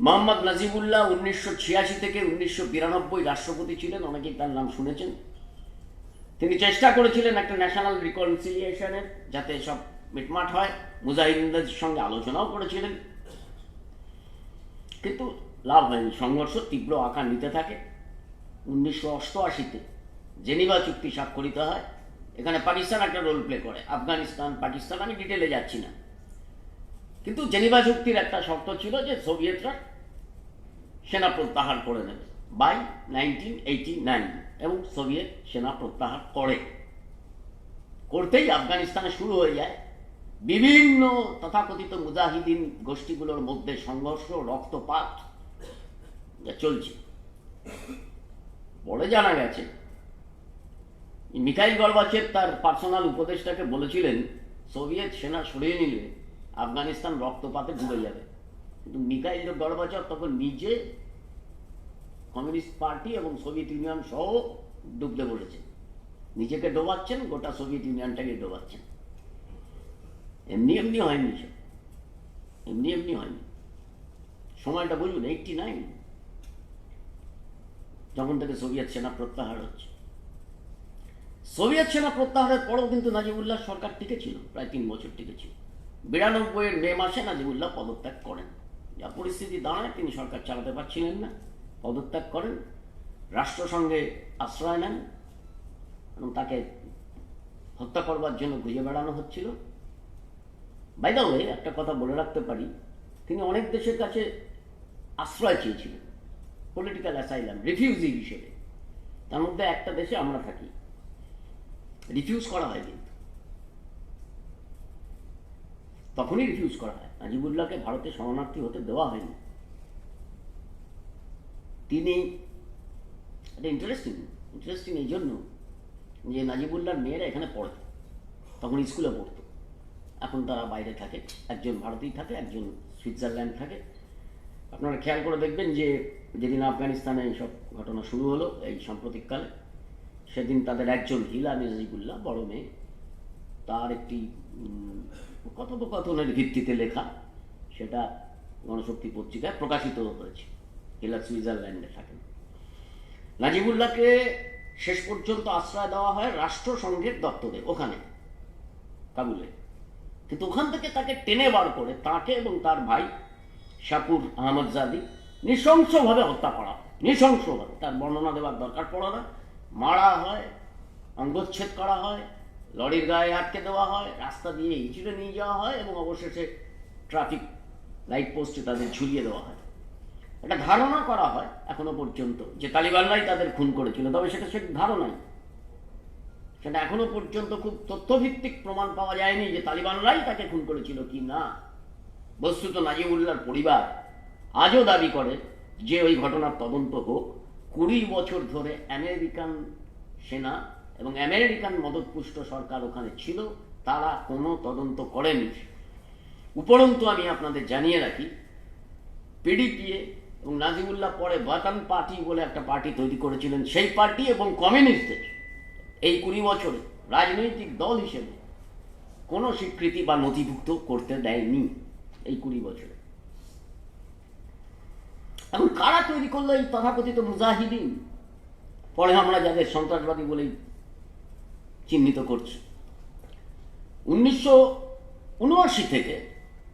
মোহাম্মদ নাজিবুল্লাহ 1986 থেকে 1992 রাষ্ট্রপতি ছিলেন, অনেকেই তার নাম শুনেছেন। তিনি চেষ্টা করেছিলেন একটা ন্যাশনাল রিকনসিলিয়েশনের, যাতে সব মিটমাট হয়। মুজাহিদিনদের সঙ্গে আলোচনাও করেছিলেন, কিন্তু লাভ হয়নি। সংঘর্ষ তীব্র আকার নিতে থাকে। 1988-তে জেনিভা চুক্তি স্বাক্ষরিত হয়। এখানে পাকিস্তান একটা রোল প্লে করে। আফগানিস্তান, পাকিস্তান, আমি ডিটেলে যাচ্ছি না। কিন্তু জেনিভা চুক্তির একটা শর্ত ছিল যে সোভিয়েতরা সেনা প্রত্যাহার করে নেবে বাই 1989, এবং সোভিয়েত সেনা প্রত্যাহার করতেই আফগানিস্তানে শুরু হয়ে যায় বিভিন্ন তথাকথিত মুজাহিদিন গোষ্ঠীগুলোর মধ্যে সংঘর্ষ, রক্তপাত যা চলছে। পরে জানা গেছে মিখাইল গর্বাচেভ তার পার্সোনাল উপদেষ্টাকে বলেছিলেন সোভিয়েত সেনা সরিয়ে নিলে আফগানিস্তান রক্তপাতে ডুবে যাবে। কিন্তু মিখাইল গর্বাচেভ তখন নিজে কমিউনিস্ট পার্টি এবং সোভিয়েত ইউনিয়ন সহ ডুবতে বলেছে। নিজেকে ডোবাচ্ছেন, গোটা সোভিয়েত ইউনিয়নটাকে ডোবাচ্ছেন। এমনি এমনি হয়নি, সময়টা বুঝুন। 89 যখন থেকে সোভিয়েত সেনা প্রত্যাহার হচ্ছে। সোভিয়েত সেনা প্রত্যাহারের পরেও কিন্তু নাজিবুল্লাহ সরকার টিকেছিল, প্রায় 3 বছর টিকেছিল। 92-এর মে মাসে নাজিবুল্লাহ পদত্যাগ করেন। যা পরিস্থিতি দাঁড়ায়, তিনি সরকার চালাতে পারছিলেন না, পদত্যাগ করেন, রাষ্ট্রসংঘে আশ্রয় নেন এবং তাকে হত্যা করবার জন্য খুঁজে বেড়ানো হচ্ছিল। বাই দ্য ওয়ে, একটা কথা বলে রাখতে পারি, তিনি অনেক দেশের কাছে আশ্রয় চেয়েছিলেন, পলিটিক্যাল অ্যাসাইলাম, রিফিউজি হিসেবে। তার মধ্যে একটা দেশে আমরা থাকি। রিফিউজ করা হয়, কিন্তু তখনই রিফিউজ করা হয়। নাজিবুল্লাহকে ভারতে শরণার্থী হতে দেওয়া হয়নি। তিনি, এটা ইন্টারেস্টিং এই জন্য যে নাজিবুল্লাহর মেয়েরা এখানে পড়ে, তখন স্কুলে পড়তো। এখন তারা বাইরে থাকে, একজন ভারতেই থাকে, একজন সুইজারল্যান্ড থাকে। আপনারা খেয়াল করে দেখবেন যে যেদিন আফগানিস্তানে এইসব ঘটনা শুরু হলো এই সাম্প্রতিককালে, সেদিন তাদের একজন হিলা মির্জিবুল্লাহ, বড় মেয়ে, তার একটি কথোপকথনের ভিত্তিতে লেখা, সেটা গণশক্তি পত্রিকায় প্রকাশিত হয়েছে। হিলা সুইজারল্যান্ডে থাকেন। নাজিবুল্লাহকে শেষ পর্যন্ত আশ্রয় দেওয়া হয় রাষ্ট্রসংঘের দপ্তরে, ওখানে কাবুলে। কিন্তু ওখান থেকে তাকে টেনে বার করে তাকে এবং তার ভাই শাকুর আহমদজাদি নৃশংসভাবে হত্যা করা হয়। নৃশংসভাবে, তার বর্ণনা দেওয়ার দরকার পড়ে না। মারা হয়, অঙ্গচ্ছেদ করা হয়, লরির গায়ে আটকে দেওয়া হয়, রাস্তা দিয়ে হিঁচড়ে নিয়ে যাওয়া হয় এবং অবশেষে ট্রাফিক লাইট পোস্টে তাদের ঝুলিয়ে দেওয়া হয়। একটা ধারণা করা হয় এখনো পর্যন্ত যে তালিবানরাই তাদের খুন করেছিল, তবে সেটা ধারণাই, সেটা এখনো পর্যন্ত খুব তথ্যভিত্তিক প্রমাণ পাওয়া যায়নি যে তালিবানরাই তাকে খুন করেছিল কি না। বস্তুত নাজিবুল্লাহর পরিবার আজও দাবি করে যে ওই ঘটনার তদন্ত হোক। 20 বছর ধরে আমেরিকান সেনা এবং আমেরিকান মদতপুষ্ট সরকার ওখানে ছিল, তারা কোনো তদন্ত করেনি। উপরন্তু আমি আপনাদের জানিয়ে রাখি, পিডিপিএ এবং নাজিবুল্লাহ পরে বাতান পার্টি বলে একটা পার্টি তৈরি করেছিলেন, সেই পার্টি এবং কমিউনিস্টদের এই 20 বছরে রাজনৈতিক দল হিসেবে কোনো স্বীকৃতি বা নথিভুক্ত করতে দেয়নি এই 20 বছরে। এখন কারা তৈরি করলো এই তথাকথিত মুজাহিদিন? পরে আমরা যাদের সন্ত্রাসবাদী বলেই চিহ্নিত করছি। 1979 থেকে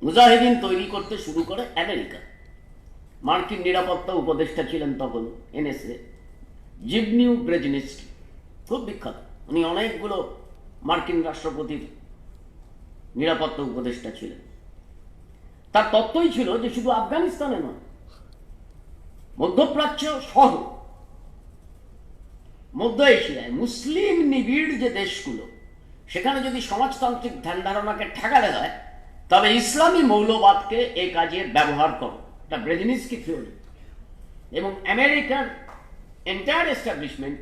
মুজাহিদিন তৈরি করতে শুরু করে আমেরিকা। মার্কিন নিরাপত্তা উপদেষ্টা ছিলেন তখন এনএসএ জিভনিউ ব্রেজনেস্কি, খুব বিখ্যাত। উনি অনেকগুলো মার্কিন রাষ্ট্রপতির নিরাপত্তা উপদেষ্টা ছিলেন। তার তত্ত্বই ছিল যে শুধু আফগানিস্তানে নয়, মধ্যপ্রাচ্য সহ মধ্য এশিয়ায় মুসলিম নিবিড় যে দেশগুলো, সেখানে যদি সমাজতান্ত্রিক ধ্যান ধারণাকে ঠেকালে হয়, তবে ইসলামী মৌলবাদকে এই কাজে ব্যবহার করো। এটা ব্রেজনেস্কি থিওরি। এবং আমেরিকার এন্টায়ার এস্টাবলিশমেন্ট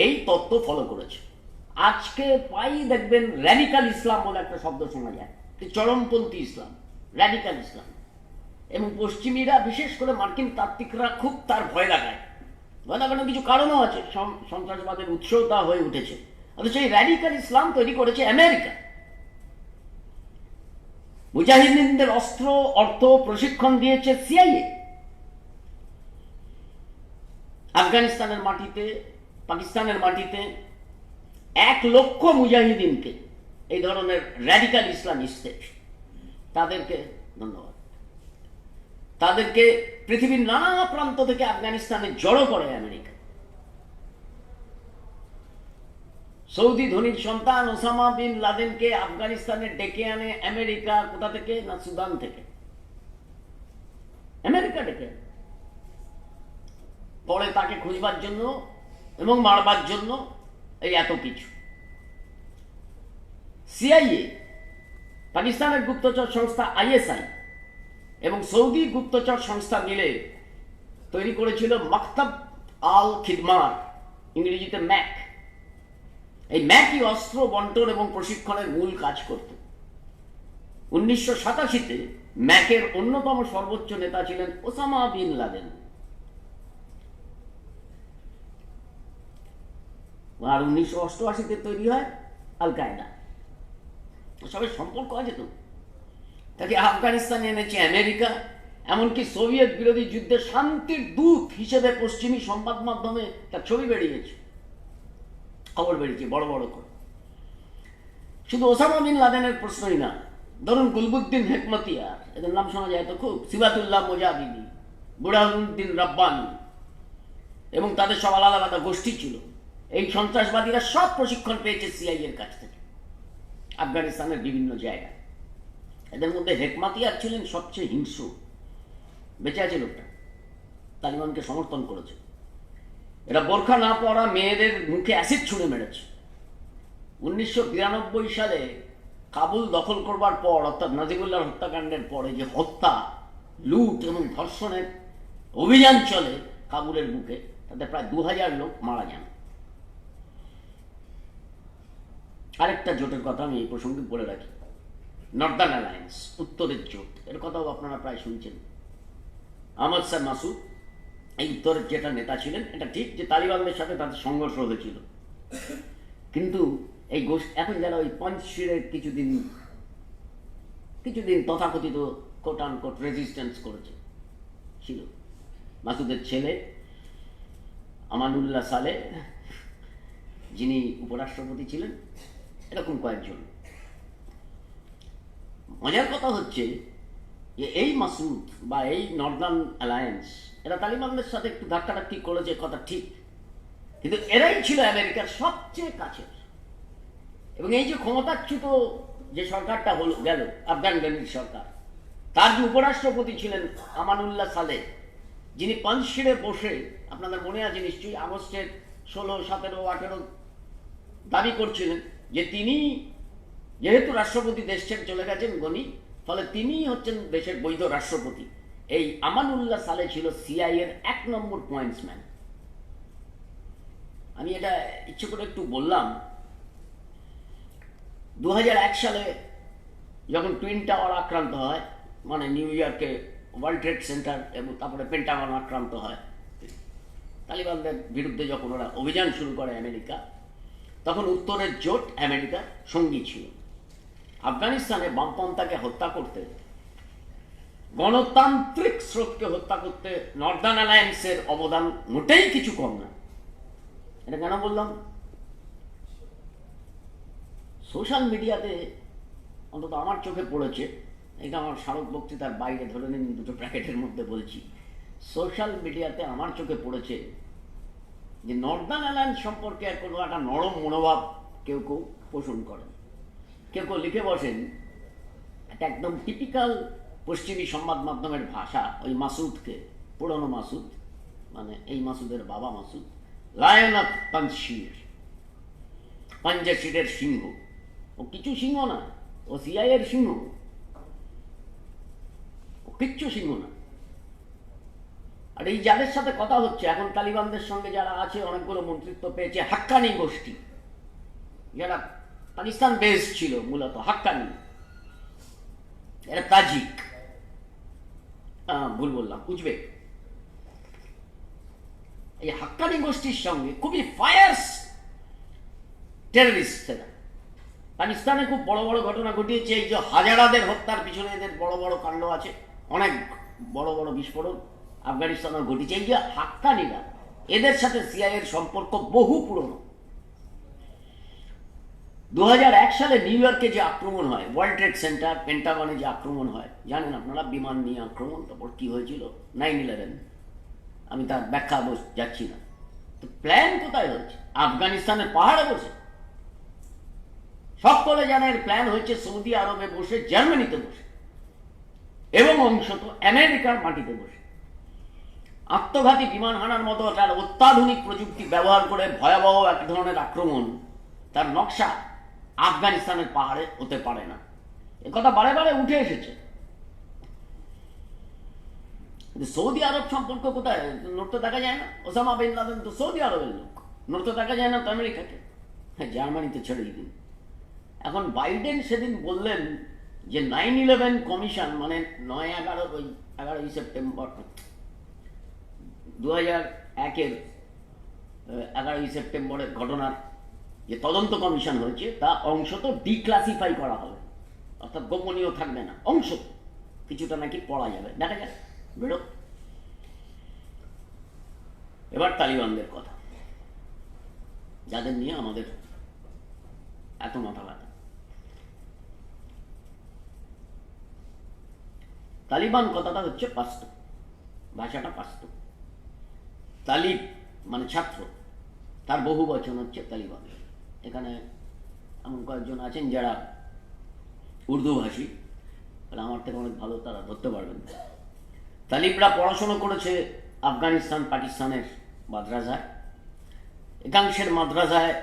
এই তত্ত্ব ফলো করেছে। আজকে পাই দেখবেন র্যাডিক্যাল ইসলাম বলে একটা শব্দ শোনা যায়, চরমপন্থী ইসলাম, র্যাডিক্যাল ইসলাম। এবং পশ্চিমীরা, বিশেষ করে মার্কিন তাত্ত্বিকরা, খুব তার ভয় লাগায়। ভয় লাগানোর কিছু কারণও আছে, সন্ত্রাসবাদের উৎসও তা হয়ে উঠেছে। অথচ এই র্যাডিক্যাল ইসলাম তৈরি করেছে আমেরিকা। মুজাহিদিনদের অস্ত্র, অর্থ, প্রশিক্ষণ দিয়েছে সিআইএ। আফগানিস্তানের মাটিতে, পাকিস্তানের মাটিতে 1 লক্ষ মুজাহিদিনকে, এই ধরনের র্যাডিক্যাল ইসলামিস্টদের, তাদেরকে ধন্যবাদ, তাদেরকে পৃথিবীর নানা প্রান্ত থেকে আফগানিস্তানে জড়ো করে আমেরিকা। সৌদি ধনীর সন্তান ওসামা বিন লাদেনকে আফগানিস্তানে ডেকে আনে আমেরিকা। কোথা থেকে? না, সুদান থেকে। আমেরিকা ডেকে পরে তাকে খুঁজবার জন্য এবং মারবার জন্য এই এত কিছু। সিআইএ, পাকিস্তানের গুপ্তচর সংস্থা আইএসআই এবং সৌদি গুপ্তচর সংস্থা মিলে তৈরি করেছিল মাকতাব আল খিদমার, ইংরেজিতে ম্যাক। এই ম্যাকই অস্ত্র বন্টন এবং প্রশিক্ষণের মূল কাজ করত। 1987-তে ম্যাকের অন্যতম সর্বোচ্চ নেতা ছিলেন ওসামা বিন লাদেন। আর 1988-তে তৈরি হয় আল কায়দা। সবের সম্পর্ক আছে তো। তাকে আফগানিস্তানে এনেছে আমেরিকা। এমনকি সোভিয়েত বিরোধী যুদ্ধে শান্তির দূত হিসেবে পশ্চিমী সংবাদ মাধ্যমে তার ছবি বেরিয়েছে, খবর বেরিয়েছে বড় বড় করে। শুধু ওসামা বিন লাদেনের প্রশ্নই না, ধরুন গুলবুদ্দিন হেকমতিয়ার, এদের নাম শোনা যায় তো খুব, সিবাতুল্লাহ মুজাহিদি, বুরহানুদ্দিন রাব্বানি, এবং তাদের সব আলাদা আলাদা গোষ্ঠী ছিল। এই সন্ত্রাসবাদীরা সব প্রশিক্ষণ পেয়েছে সিআইএর কাছ থেকে আফগানিস্তানের বিভিন্ন জায়গায়। এদের মধ্যে হেকমাতিয়ার ছিলেন সবচেয়ে হিংস্র। বেঁচে আছে লোকটা, তালিবানকে সমর্থন করেছে। এরা বোরখা না পরা মেয়েদের মুখে অ্যাসিড ছুঁড়ে মেরেছে। 1992 সালে কাবুল দখল করবার পর, অর্থাৎ নাজিবুল্লাহর হত্যাকাণ্ডের পরে, যে হত্যা, লুট এবং ধর্ষণের অভিযান চলে কাবুলের বুকে, তাতে প্রায় 2000 লোক মারা যান। আরেকটা জোটের কথা আমি এই প্রসঙ্গে বলে রাখি, নর্দার্ন অ্যালায়েন্স, উত্তরের জোট, এর কথাও আপনারা প্রায় শুনছেন। আহমদ শাহ মাসুদ এই উত্তরের যেটা নেতা ছিলেন, এটা ঠিক যে তালিবানদের সাথে তাদের সংঘর্ষ হয়েছিল, কিন্তু এই গোষ্ঠী এখন যারা ওই পঞ্চশিরের কিছুদিন তথাকথিত কোট আনকোট রেজিস্ট্যান্স করেছে ছিল, মাসুদের ছেলে আমানুল্লাহ সালে যিনি উপরাষ্ট্রপতি ছিলেন, এরকম কয়েকজন। মজার কথা হচ্ছে যে এই মাসুদ বা এই নর্দার্ন অ্যালায়েন্স এরা তালিবানদের সাথে একটু ধাক্কাধাক্কি করেছে, কথা ঠিক, কিন্তু এরাই ছিল আমেরিকার সবচেয়ে কাছের। এবং এই যে ক্ষমতাচ্যুত যে সরকারটা হলো গেল, আফগান গানির সরকার, তার যে উপরাষ্ট্রপতি ছিলেন আমানুল্লাহ সালে, যিনি পঞ্চশিরে বসে, আপনাদের মনে আছে নিশ্চয়ই, আগস্টের 16, 17, 18 দাবি করছিলেন যে তিনি যেহেতু রাষ্ট্রপতি দেশ ছেড়ে চলে গেছেন গনি, ফলে তিনি হচ্ছেন দেশের বৈধ রাষ্ট্রপতি। এই আমানুল্লাহ সালে ছিল সিআই এর 1 নম্বর পয়েন্টসম্যান। আমি এটা ইচ্ছে করে একটু বললাম, 2001 সালে যখন টুইন টাওয়ার আক্রান্ত হয়, মানে নিউ ইয়র্কে ওয়ার্ল্ড ট্রেড সেন্টার এবং তারপরে পেন্টাগন আক্রান্ত হয়, তালিবানদের বিরুদ্ধে যখন ওরা অভিযান শুরু করে আমেরিকা, তখন উত্তরের জোট আমেরিকার সঙ্গী ছিল। আফগানিস্তানে বামপন্থাকে হত্যা করতে, গণতান্ত্রিক স্রোতকে হত্যা করতে নর্দার্ন অ্যালায়েন্সের অবদান মোটেই কিছু কম না। এটা কেন বললাম? সোশ্যাল মিডিয়াতে অন্তত আমার চোখে পড়েছে, এটা আমার স্মারক বক্তৃতার বাইরে, ধরে নিন দুটো ব্র্যাকেটের মধ্যে বলছি, সোশ্যাল মিডিয়াতে আমার চোখে পড়েছে যে নর্দার্ন অ্যালায়েন্স সম্পর্কে কোনো একটা নরম মনোভাব কেউ কেউ পোষণ করেন, কেউ কেউ লিখে বসেন একটা একদম টিপিক্যাল পশ্চিমী সংবাদ মাধ্যমের ভাষা, ওই মাসুদকে, পুরনো মাসুদ, মানে এই মাসুদের বাবা মাসুদ, লায়ন অফ পাঞ্জশির, পাঞ্জাশিরের সিংহ। ও কিছু সিংহ না, ও সিআই এর সিংহ, ও কিচ্ছু সিংহ না। আর এই যাদের সাথে কথা হচ্ছে এখন, তালিবানদের সঙ্গে যারা আছে, অনেকগুলো মন্ত্রিত্ব পেয়েছে হাক্কানি গোষ্ঠী, যারা পাকিস্তান বেস ছিল মূলত, হাক্কানি, এরা তাজিক, ভুল বললাম, উজবেক। এই হাক্কানি গোষ্ঠীর সঙ্গে খুবই ফায়ার্স টেররিস্ট এরা। পাকিস্তানে খুব বড় বড় ঘটনা ঘটিয়েছে, এই যে হাজারাদের হত্যার পিছনে এদের বড় বড় কাণ্ড আছে, অনেক বড় বড় বিস্ফোরণ আফগানিস্তানে ঘটেছে। এই যে হাক্কানিরা, এদের সাথে সিআই এর সম্পর্ক বহু পুরনো। 2001 সালে নিউ ইয়র্কে যে আক্রমণ হয়, ওয়ার্ল্ড ট্রেড সেন্টার, পেন্টাগনে যে আক্রমণ হয়, জানেন আপনারা, বিমান নিয়ে আক্রমণ, তারপর কি হয়েছিল 9/11, আমি তার ব্যাখ্যা যাচ্ছি না। তো প্ল্যান কোথায় হচ্ছে? আফগানিস্তানের পাহাড়ে বসে। সকলে জানে এর প্ল্যান হচ্ছে সৌদি আরবে বসে, জার্মানিতে বসে, এবং অংশত আমেরিকার মাটিতে বসে। আত্মঘাতী বিমান হানার মতো তার অত্যাধুনিক প্রযুক্তি ব্যবহার করে ভয়াবহ এক ধরনের আক্রমণ, তার নকশা আফগানিস্তানের পাহাড়ে হতে পারে না। একথা বারে বারে উঠে এসেছে। সৌদি আরব সম্পর্ক কোথায়? নড়তে দেখা যায় না। ওসামা বিন লাদেন তো সৌদি আরবের লোক, নড়তে দেখা যায় না তো আমেরিকাকে। হ্যাঁ, জার্মানিতে ছেড়েই দিন। এখন বাইডেন সেদিন বললেন যে 9/11 কমিশন, মানে 11ই সেপ্টেম্বর 2001-এর 11ই সেপ্টেম্বরের ঘটনার যে তদন্ত কমিশন হয়েছে, তা অংশত ডিক্লাসিফাই করা হবে, অর্থাৎ গোপনীয় থাকবে না, অংশত কিছুটা নাকি পড়া যাবে, দেখা যাক বেরো। এবার তালিবানদের কথা, যাদের নিয়ে আমাদের এত মাথা ব্যথা। তালিবান কথাটা হচ্ছে পাস্তো, ভাষাটা পাস্তো। তালিব মানে ছাত্র, তার বহু বচন হচ্ছে তালিবান। এখানে এমন কয়েকজন আছেন যারা উর্দু ভাষী, আমার থেকে অনেক ভালো তারা ধরতে পারবেন। তালিবরা পড়াশোনা করেছে আফগানিস্তান, পাকিস্তানের মাদ্রাসায়। একাংশের মাদ্রাসায়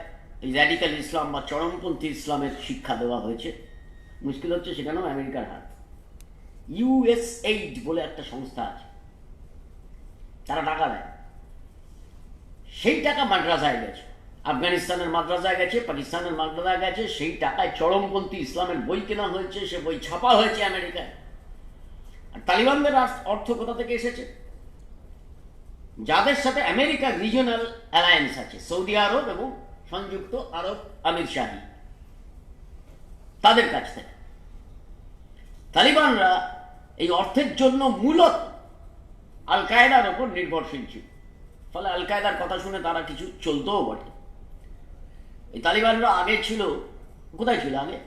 এই র্যাডিক্যাল ইসলাম বা চরমপন্থী ইসলামের শিক্ষা দেওয়া হয়েছে। মুশকিল হচ্ছে সেখানেও আমেরিকার হাত। USAID বলে একটা সংস্থা আছে, তারা টাকা দেয়, সেই টাকা মাদ্রাসায় গেছে, আফগানিস্তানের মাদ্রাসায় গেছে, পাকিস্তানের মাদ্রাসায় গেছে। সেই টাকায় চরমপন্থী ইসলামের বই কেনা হয়েছে, সে বই ছাপা হয়েছে আমেরিকায়। আর তালিবানদের অর্থ কোথা থেকে এসেছে? যাদের সাথে আমেরিকার রিজিওনাল অ্যালায়েন্স আছে, সৌদি আরব এবং সংযুক্ত আরব আমিরশাহী, তাদের কাছ থেকে তালিবানরা এই অর্থের জন্য মূলত আল কায়দার ওপর নির্ভরশীল ছিল। ফলে আল কায়দার কথা শুনে তারা কিছু চলতেও বটে। এই তালিবানরা আগে ছিল, কোথায় ছিল আগে?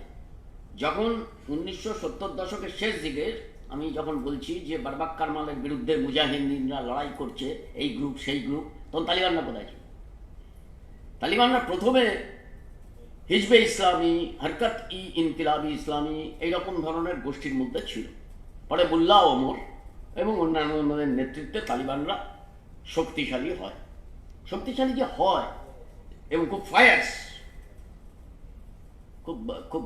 যখন 1970 দশকের শেষ দিকে আমি যখন বলছি যে বারবাক কারমালের বিরুদ্ধে মুজাহিদিনরা লড়াই করছে, এই গ্রুপ সেই গ্রুপ, তখন তালিবানরা কোথায় ছিল? তালিবানরা প্রথমে হিজবে ইসলামী, হরকত ই ইনকিলাবি ইসলামী এইরকম ধরনের গোষ্ঠীর মধ্যে ছিল। পরে মোল্লা ওমর এবং অন্যান্যদের নেতৃত্বে তালিবানরা শক্তিশালী হয়। শক্তিশালী যে হয় এবং খুব ফায়ার্স, খুব খুব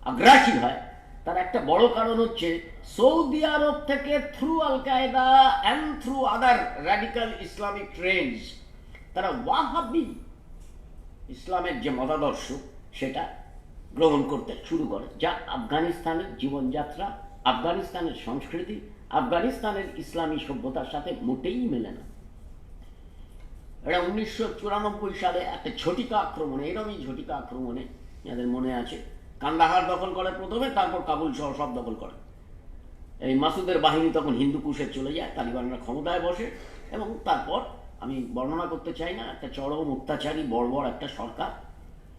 আগ্রাসী হয়, তার একটা বড় কারণ হচ্ছে সৌদি আরব থেকে থ্রু আল কায়দা and through other radical Islamic Trends তারা ওয়াহাবি ইসলামের যে মতাদর্শ সেটা গ্রহণ করতে শুরু করে, যা আফগানিস্তানের জীবনযাত্রা, আফগানিস্তানের সংস্কৃতি, আফগানিস্তানের ইসলামী সভ্যতার সাথে মোটেই মেলে না। এটা 1994 সালে একটা ঝটিকা আক্রমণে, এরকমই ঝটিকা আক্রমণে, যাদের মনে আছে, কান্দাহার দখল করে প্রথমে, তারপর কাবুল শহর সব দখল করে। এই মাসুদের বাহিনী তখন হিন্দুকুশে চলে যায়, তালিবানরা ক্ষমতায় বসে এবং তারপর আমি বর্ণনা করতে চাই না, একটা চরম অত্যাচারী বর্বর একটা সরকার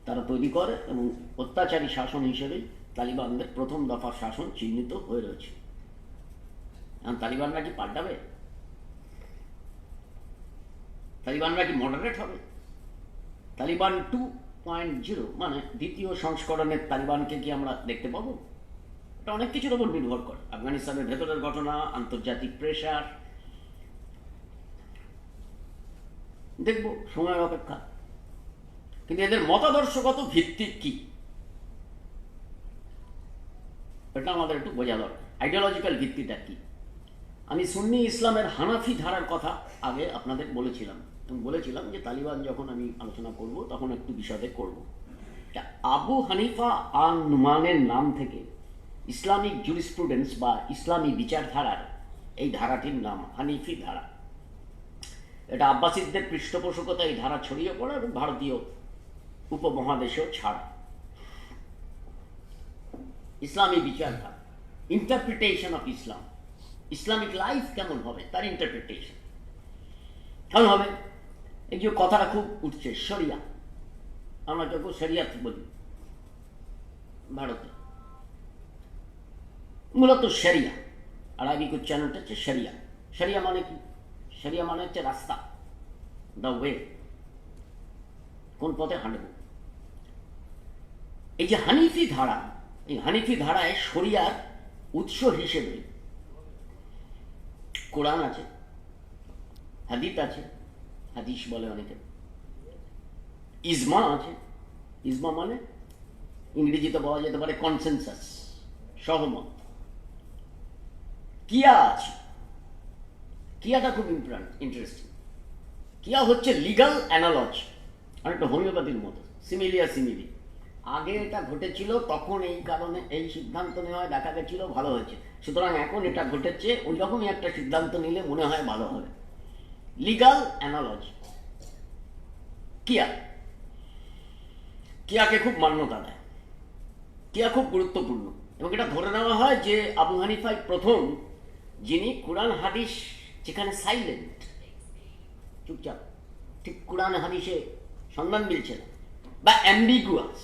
তারা তৈরি করে এবং অত্যাচারী শাসন হিসেবেই তালিবানদের প্রথম দফার শাসন চিহ্নিত হয়ে রয়েছে। এখন তালিবানরা কি পাল্টাবে? তালিবানরা কি মডারেট হবে? তালিবান 2.0 মানে দ্বিতীয় সংস্করণের তালিবানকে কি আমরা দেখতে পাবো? এটা অনেক কিছুর উপর নির্ভর করে। আফগানিস্তানের ভেতরের ঘটনা, আন্তর্জাতিক প্রেশার, দেখব, সময়ের অপেক্ষা। কিন্তু এদের মতাদর্শগত ভিত্তি কি, এটা আমাদের একটু বোঝা দরকার। আইডিওলজিক্যাল ভিত্তিটা কি? আমি সুন্নি ইসলামের হানাফি ধারার কথা আগে আপনাদের বলেছিলাম এবং বলেছিলাম যে তালিবান যখন আমি আলোচনা করব তখন একটু বিশদে করব। আবু হানিফা আন নুমানের নাম থেকে ইসলামিক জুরিসপ্রুডেন্স বা ইসলামী বিচারধারার এই ধারাটির নাম হানিফি ধারা। এটা আব্বাসিদদের পৃষ্ঠপোষকতায় এই ধারা ছড়িয়ে পড়ে এবং ভারতীয় উপমহাদেশেও ছাড়া। ইসলামী বিচারধারা, interpretation of Islam, Islamic life কেমন হবে তার ইন্টারপ্রিটেশন কেমন হবে। এই যে কথাটা খুব উঠছে, শরিয়া, আমরা যখন শরিয়াত বলি ভারতে, মূলত শরিয়া, আরবিক উচ্চারণটা হচ্ছে শরিয়া। শরিয়া মানে কি? শরিয়া মানে হচ্ছে রাস্তা, দ্য ওয়ে, কোন পথে হাঁটব। এই যে হানিফি ধারা, এই হানিফি ধারায় শরিয়ার উৎস হিসেবে কোরআন আছে, হাদিস আছে, হাদিস বলে অনেকে, ইজমা আছে। ইজমা মানে ইংরেজিতে বলা যেতে পারে কনসেনসাস, সহমত। কিয়া আছে, কিয়াটা খুব ইন্টারেস্টিং। কিয়া হচ্ছে লিগাল অ্যানালজি, অনেকটা হোমিওপ্যাথির মতো, সিমিলিয়া সিমিলি। আগে এটা ঘটেছিল, তখন এই কারণে এই সিদ্ধান্ত নেওয়া দেখা গেছিল, ভালো হয়েছে, সুতরাং এখন এটা ঘটেছে, ওই রকমই একটা সিদ্ধান্ত নিলে মনে হয় ভালো হবে। লিগাল অ্যানালজি কিয়া, কিয়াকে খুব মান্যতা দেয়, কিয়া খুব গুরুত্বপূর্ণ। এবং এটা ধরে নেওয়া হয় যে আবু হানিফাই প্রথম যিনি কোরআন হাদিস যেখানে সাইলেন্ট, চুপচাপ, ঠিক কোরআন হাদিসে সন্ধান মিলছে না বা অ্যাম্বিগুয়াস,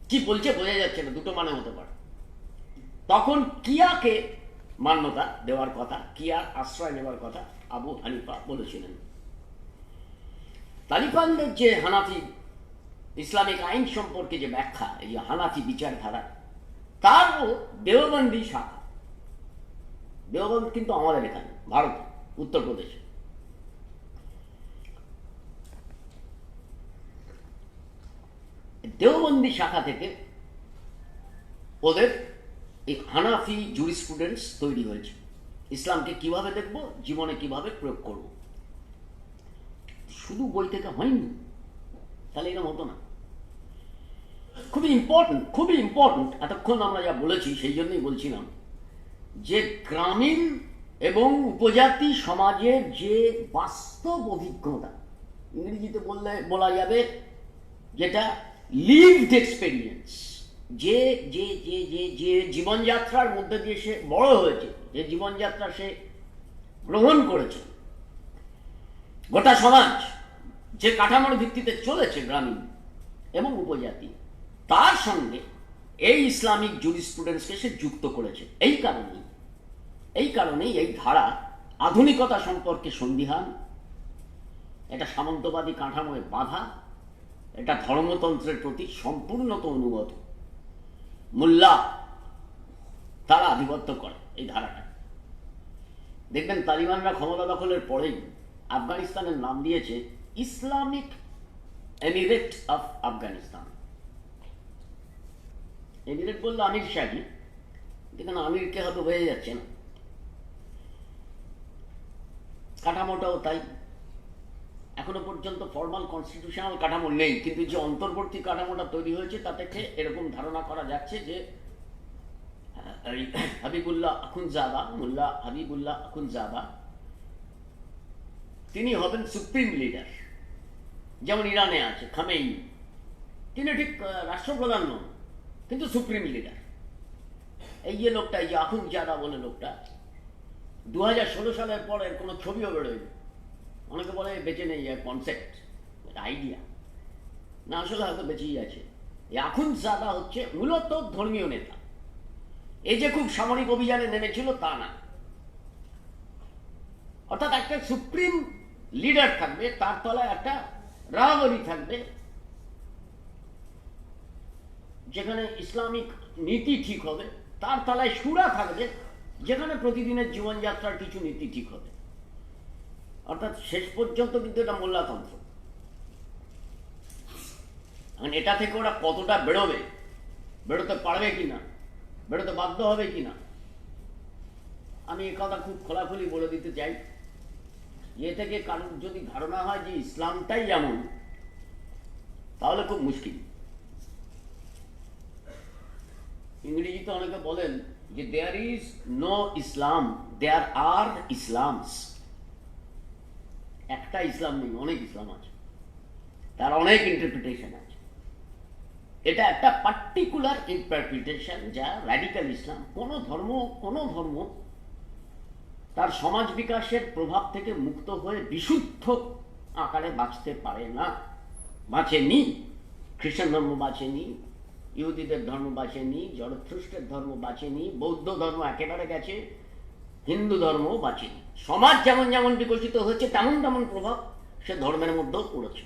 কি বলছে বোঝা যাচ্ছে না, দুটো মানে হতে পারে, তখন কিয়াকে মান্যতা দেওয়ার কথা, কিয়ার আশ্রয় নেওয়ার কথা আবু হানিফা বলেছিলেন। তালিবানদের যে হানাফি ইসলামিক আইন সম্পর্কে যে ব্যাখ্যা, এই যে হানাফি বিচারধারা, তারও দেওবন্দি শাখা, দেওবন্দ কিন্তু আমাদের এখানে ভারত, উত্তরপ্রদেশে, দেওবন্দি শাখা থেকে ওদের এই হানাফি জুরিসপ্রুডেন্স তৈরি হয়েছে। ইসলামকে কিভাবে দেখব, জীবনে কিভাবে প্রয়োগ করব। শুধু বই থেকে হয়নি, তাহলে এরকম হতো না। খুবই ইম্পর্টেন্ট, খুবই ইম্পর্টেন্ট। এতক্ষণ আমরা যা বলেছি সেই জন্যই বলছিলাম যে গ্রামীণ এবং উপজাতি সমাজের যে বাস্তব অভিজ্ঞতা, ইংরেজিতে বলা যাবে যেটা লিভড এক্সপেরিয়েন্স, যে যে যে যে যে জীবনযাত্রার মধ্যে দিয়ে সে বড় হয়েছে, যে জীবনযাত্রা সে গ্রহণ করেছে, গোটা সমাজ যে কাঠামোর ভিত্তিতে চলেছে গ্রামীণ এবং উপজাতি, তার সঙ্গে এই ইসলামিক জুরিসপ্রুডেন্সকে সে যুক্ত করেছে। এই কারণেই এই ধারা আধুনিকতা সম্পর্কে সন্দিহান, এটা সামন্তবাদী কাঠামোয় বাধা, এটা ধর্মতন্ত্রের প্রতি সম্পূর্ণত অনুগত। মোল্লা তারা আধিপত্য করে এই ধারাটা। দেখবেন তালিবানরা ক্ষমতা দখলের পরেই আফগানিস্তানের নাম দিয়েছে Islamic Emirate of Afghanistan. Emirate বললো আমির শাহী, দেখেন আমিরকে হয়তো হয়ে যাচ্ছে না, কাঠামোটাও তাই। এখনো পর্যন্ত ফর্মাল কনস্টিটিউশনাল কাঠামো নেই, কিন্তু যে অন্তর্বর্তী কাঠামোটা তৈরি হয়েছে তা থেকে এরকম ধারণা করা যাচ্ছে যে হাবিবুল্লাহ আখুনজাদা, মোল্লা হাবিবুল্লাহ আখুনজাদা, তিনি হবেন সুপ্রিম লিডার। যেমন ইরানে আছে খামেইনি, তিনি ঠিক রাষ্ট্রপ্রধান নন, কিন্তু সুপ্রিম লিডার। এই যে লোকটা, এই যে আখুনজাদা বলে লোকটা, 2016 সালের পর এর কোনো ছবিও বেরোয়নি। অনেকে বলে বেঁচে নেই, কনসেপ্ট, আইডিয়া না, আসলে হয়তো বেঁচেই আছে। এই আখুনজাদা হচ্ছে মূলত ধর্মীয় নেতা। এই যে খুব সামরিক অভিযানে নেমেছিল তা না, অর্থাৎ একটা সুপ্রিম লিডার থাকবে, তার তলায় একটা রাহবরি থাকবে, যেখানে ইসলামিক নীতি ঠিক হবে, তার তলায় শুরা থাকবে, যেখানে প্রতিদিনের জীবনযাত্রার কিছু নীতি ঠিক হবে। অর্থাৎ শেষ পর্যন্ত কিন্তু এটা মোল্লাতন্ত্র। এখন এটা থেকে ওরা কতটা বেরোতে পারবে কিনা, বেরোতে বাধ্য হবে কিনা, আমি এ কথা খুব খোলাখুলি বলে দিতে চাই। এ থেকে কারোর যদি ধারণা হয় যে ইসলামটাই এমন, তাহলে খুব মুশকিল। ইংরেজিতে অনেকে বলেন যে there is no Islam, there are Islams. একটা ইসলাম নেই, অনেক ইসলাম আছে, তার অনেক ইন্টারপ্রিটেশন আছে। এটা একটা পার্টিকুলার ইন্টারপ্রিটেশন, যা র্যাডিক্যাল ইসলাম। কোনো ধর্ম তার সমাজ বিকাশের প্রভাব থেকে মুক্ত হয়ে বিশুদ্ধ আকারে বাঁচতে পারে না, বাঁচেনি। খ্রিস্টান ধর্ম বাঁচেনি, ইহুদিদের ধর্ম বাঁচেনি, জরথ্রুস্টের ধর্ম বাঁচেনি, বৌদ্ধ ধর্ম একেবারে গেছে, হিন্দু ধর্ম বাঁচেনি। সমাজ যেমন যেমন বিকশিত হচ্ছে তেমন তেমন প্রভাব সে ধর্মের মধ্যেও পড়েছে,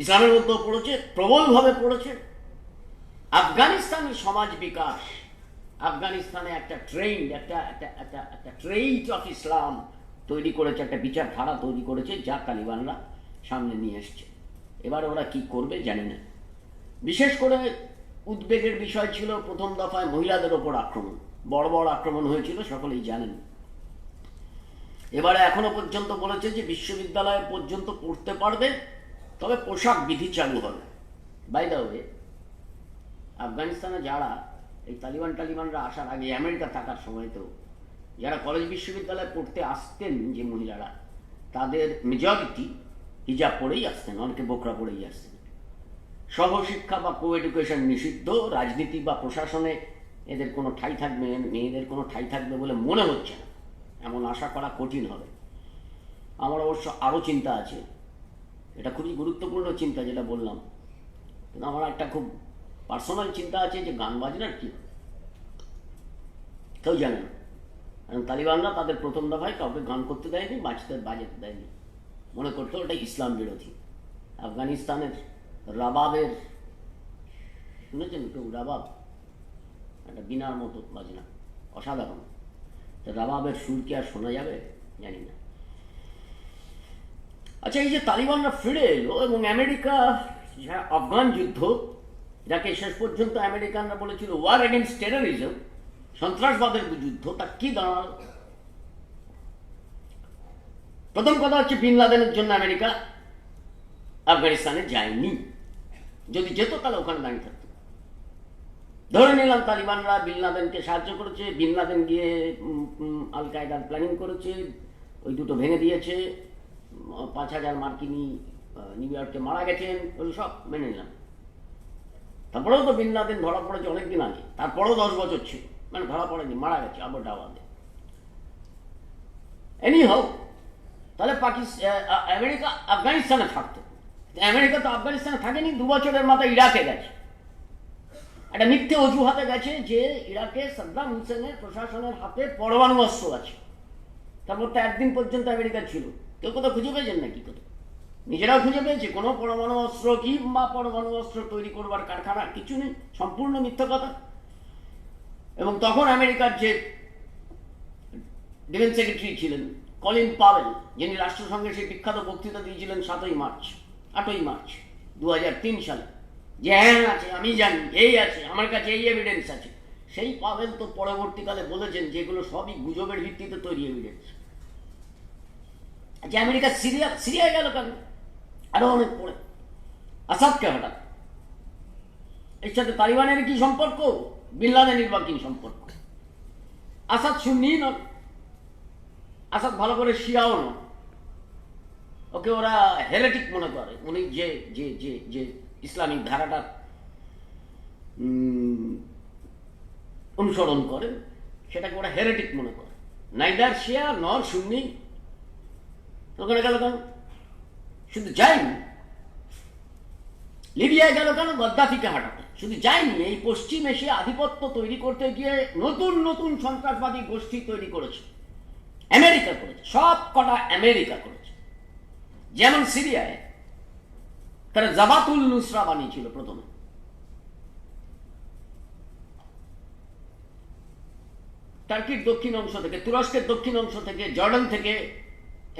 ইসলামের মধ্যেও পড়েছে, প্রবলভাবে পড়েছে। আফগানিস্তানের সমাজ বিকাশ, আফগানিস্তানে একটা ট্রেইট অফ ইসলাম তৈরি করেছে, একটা বিচারধারা তৈরি করেছে, যা তালিবানরা সামনে নিয়ে এসছে। এবার ওরা কি করবে জানি না। বিশেষ করে উদ্বেগের বিষয় ছিল প্রথম দফায় মহিলাদের ওপর আক্রমণ, বড় বড় আক্রমণ হয়েছিল, সকলেই জানেন। এবারে এখনো পর্যন্ত বলেছে যে বিশ্ববিদ্যালয় পর্যন্ত পড়তে পারবে, তবে পোশাক বিধি চালু হবে। বাই দ্য ওয়ে, আফগানিস্তানে যারা এই টালিবানরা আসার আগে আমেরিকা থাকার সময়তেও যারা কলেজ বিশ্ববিদ্যালয়ে পড়তে আসতেন, যে মহিলারা, তাদের মেজরিটি হিজাব পরেই আসতেন, অনেকে বোকরা পরেই আসতেন। সহশিক্ষা বা কো এডুকেশন নিষিদ্ধ, রাজনীতি বা প্রশাসনে এদের কোনো ঠাঁই থাকবে, মেয়েদের কোনো ঠাঁই থাকবে বলে মনে হচ্ছে না, এমন আশা করা কঠিন হবে। আমার অবশ্য আরও চিন্তা আছে, এটা খুবই গুরুত্বপূর্ণ চিন্তা যেটা বললাম, কিন্তু আমার একটা খুব পার্সোনাল চিন্তা আছে যে গান বাজনার কি কেউ জানে না। কারণ তালিবানরা তাদের প্রথম দফায় কাউকে গান করতে দেয়নি, বাজাতে দেয়নি, মনে করতো ওটা ইসলাম বিরোধী। আফগানিস্তানের রাবাবের শুনেছেন কেউ? রাবাব একটা বিনার মতো বাজনা, অসাধারণ। রাবাবের সুর কি আর শোনা যাবে জানি না। আচ্ছা, এই যে তালিবানরা ফিরে এলো এবং আমেরিকা আফগান যুদ্ধ, যাকে শেষ পর্যন্ত আমেরিকানরা বলেছিল ওয়ার এগেইনস্ট টেররিজম, সন্ত্রাসবাদের যুদ্ধ, তা কি দাঁড়ালো? প্রথম কথা হচ্ছে বিন লাদেনের জন্য আমেরিকা আফগানিস্তানে যায়নি, যদি যেত তাহলে ওখানে দাঁড়িয়ে থাকতো। ধরে নিলাম তালিবানরা বিন লাদেনকে সাহায্য করেছে, বিন লাদেন গিয়ে আল কায়দার প্ল্যানিং করেছে, ওই দুটো ভেঙে দিয়েছে, 5,000 মার্কিনী নিউ ইয়র্কে মারা গেছেন, ওগুলো সব মেনে নিলাম। তারপরেও তো বিন লাদেন ধরা পড়েছে অনেকদিন আগে, তারপরেও 10 বছর ছিল, মানে ধরা পড়েনি, মারা গেছে আবুধাবিতে। এনি হোক, তাহলে আমেরিকা আফগানিস্তানে থাকতো। আমেরিকা তো আফগানিস্তানে থাকেনি, 2 বছরের মাথায় ইরাকে গেছে। একটা মিথ্যে অজুহাতে গেছে যে ইরাকে সাদ্দাম হুসেনের প্রশাসনের হাতে পরমাণু অস্ত্র আছে। তারপর তো একদিন পর্যন্ত আমেরিকা ছিল, কেউ কোথাও খুঁজে পেয়েছেন নাকি? কোথাও নিজেরাও খুঁজে পেয়েছে কোনো পরমাণু অস্ত্র কিংবা পরমাণু অস্ত্র তৈরি করবার কারখানা কিছু নেই, সম্পূর্ণ মিথ্যা কথা। এবং তখন আমেরিকার যে ডিফেন্স সেক্রেটারি ছিলেন কলিন পাওয়েল, যিনি রাষ্ট্রসংঘে সেই বিখ্যাত বক্তৃতা দিয়েছিলেন 8ই মার্চ 2003 সালে, যে হ্যাঁ আছে, আমি জানি, এই আছে, আমার কাছে এই এভিডেন্স আছে। সেই পাওয়েল তো পরবর্তীকালে বলেছেন যেগুলো সবই গুজবের ভিত্তিতে তৈরি এভিডেন্স। যে আমেরিকা সিরিয়ায় গেল কেন? আরো অনেক পরে আসাদকে হঠাৎ, এর সাথে তালিবানের কি সম্পর্ক? বিন লাদেনের বা কি সম্পর্ক? আসাদ সুন্নি নন, আসাদ ভালো করে শিয়াও নন, ওকে ওরা হেরেটিক মনে করে। উনি যে যে যে যে ইসলামিক ধারাটা অনুসরণ করেন সেটাকে ওরা হেরেটিক মনে করে। নাইদার শিয়া নর সুন্নি। ওখানে গেল কেন? শুধু যায়নি। লিবিয়ায় গেল কেন? গদ্দাফিকে হাঁটাতে। শুধু যায়নি, এই পশ্চিম এশিয়া আধিপত্য তৈরি করতে গিয়ে নতুন নতুন সন্ত্রাসবাদী গোষ্ঠী তৈরি করেছে। আমেরিকা করেছে, সব কটা আমেরিকা করেছে। যেমন সিরিয়ায় তারা জাবাতুল নুসরা বানিয়েছিল প্রথমে, টার্কির দক্ষিণ অংশ থেকে, তুরস্কের দক্ষিণ অংশ থেকে, জর্ডান থেকে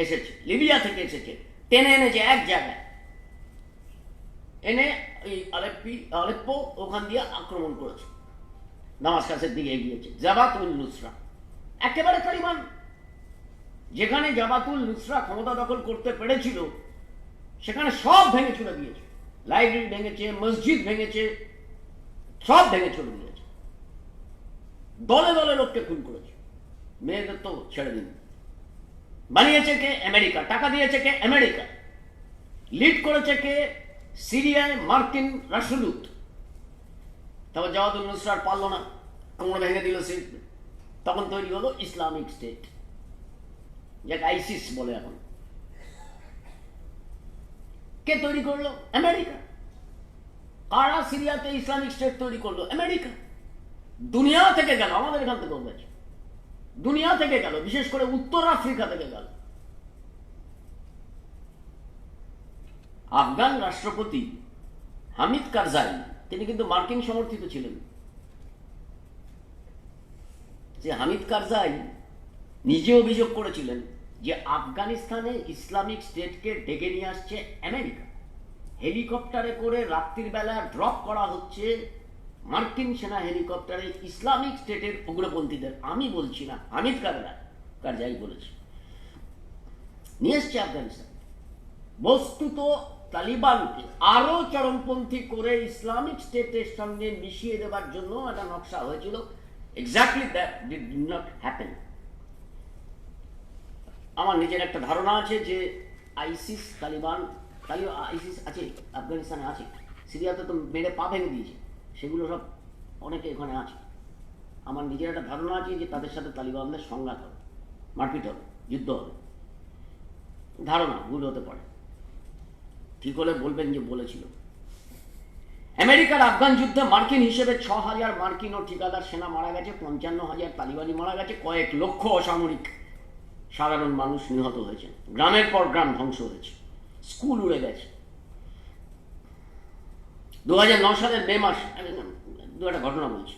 এসেছে, লিবিয়া থেকে এসেছে, টেনে এনেছে এক জায়গায়, এনে এই আলেপ্পো ওখান দিয়ে আক্রমণ করেছে, দামাস্কাসের দিকে এগিয়েছে। জাবাতুল নুসরা একেবারে তালিবান। যেখানে জাবাতুল নুসরা ক্ষমতা দখল করতে পেরেছিল সেখানে সব ভেঙে চলে দিয়েছে, লাইব্রেরি ভেঙেছে, মসজিদ ভেঙেছে, সব ভেঙে চলে দিয়েছে। দলে দলে লোককে খুন করেছে, মেয়েদের তো ছেড়ে দিন। বানিয়েছে কে? আমেরিকা। টাকা দিয়েছে কে? আমেরিকা। লিড করেছে কে? সিরিয়ায় মার্কিন রাষ্ট্রদূত। তারপর জাওয়াতুল নুসরাত পারল না, কোমর ভেঙে দিল সে, তখন তৈরি হলো ইসলামিক স্টেট, যাকে আইসিস বলে এখন। কে তৈরি করলো? আমেরিকা। কারা সিরিয়াতে ইসলামিক স্টেট তৈরি করলো? আমেরিকা। দুনিয়া থেকে গেল, আমাদের এখান থেকেও গেছে, দুনিয়া থেকে গেল, বিশেষ করে উত্তর আফ্রিকা থেকে গেল। আফগান রাষ্ট্রপতি হামিদ কারজাই, তিনি কিন্তু মার্কিন সমর্থিত ছিলেন। যে হামিদ কারজাই নিজে অভিযোগ করেছিলেন যে আফগানিস্তানে ইসলামিক স্টেটকে ডেকে নিয়ে আসছে আমেরিকা, হেলিকপ্টারে করে রাত্রির বেলা ড্রপ করা হচ্ছে মার্কিন সেনা হেলিকপ্টারে ইসলামিক স্টেটের উগ্রপন্থীদের। আমি বলছি না, হামিদ কারজাই বলেছে, নিয়ে এসছে আফগানিস্তান। বস্তুত তালিবানকে আরো চরমপন্থী করে ইসলামিক স্টেটের সঙ্গে মিশিয়ে দেবার জন্য একটা নকশা হয়েছিল। Exactly that did not happen. আমার নিজের একটা ধারণা আছে যে আইসিস আইসিস আছে, আফগানিস্তানে আছে, সিরিয়াতে তো মেরে পা ভেঙে দিয়েছে, সেগুলো সব অনেকে এখানে আছে। আমার নিজের একটা ধারণা আছে যে তাদের সাথে তালিবানদের সংঘাত হবে, মারপিট হবে, যুদ্ধ হবে। ধারণা, ভুল হতে পারে, ঠিক হলে বলবেন যে বলেছিল। আমেরিকার আফগান যুদ্ধে মার্কিন হিসেবে 6,000 মার্কিন ও ঠিকাদার সেনা মারা গেছে, 55,000 তালিবানি মারা গেছে, কয়েক লক্ষ অসামরিক সাধারণ মানুষ নিহত হয়েছে, গ্রামের পর গ্রাম ধ্বংস হয়েছে, স্কুল উড়ে গেছে। 2009 সালের মে মাস, দু একটা ঘটনা বলছি।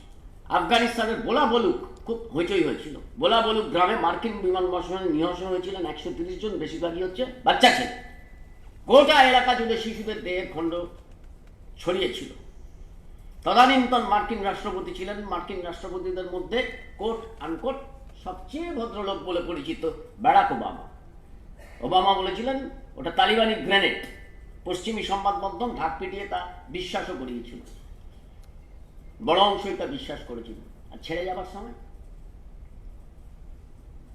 আফগানিস্তানের বোলা বলুক খুব হইচই হয়েছিল। বোলা বলুক গ্রামে মার্কিন বিমান বর্ষণে নিহত হয়েছিলেন 130 জন, বেশিরভাগই হচ্ছে বাচ্চা ছেলে। গোটা এলাকা জুড়ে শিশুদের দেহের খণ্ড ছড়িয়েছিল। তদানীন্তন মার্কিন রাষ্ট্রপতি ছিলেন, মার্কিন রাষ্ট্রপতিদের মধ্যে কোট আনকোট সবচেয়ে ভদ্রলোক বলে পরিচিত বারাক ওবামা। ওবামা বলেছিলেন ওটা তালিবানি গ্রেনেড। পশ্চিমী সংবাদ মাধ্যম ঢাক পিটিয়ে তা বিশ্বাসও করিয়েছিল। বড় অংশ এটা বিশ্বাস করেছিল। আর ছেড়ে যাবার সময়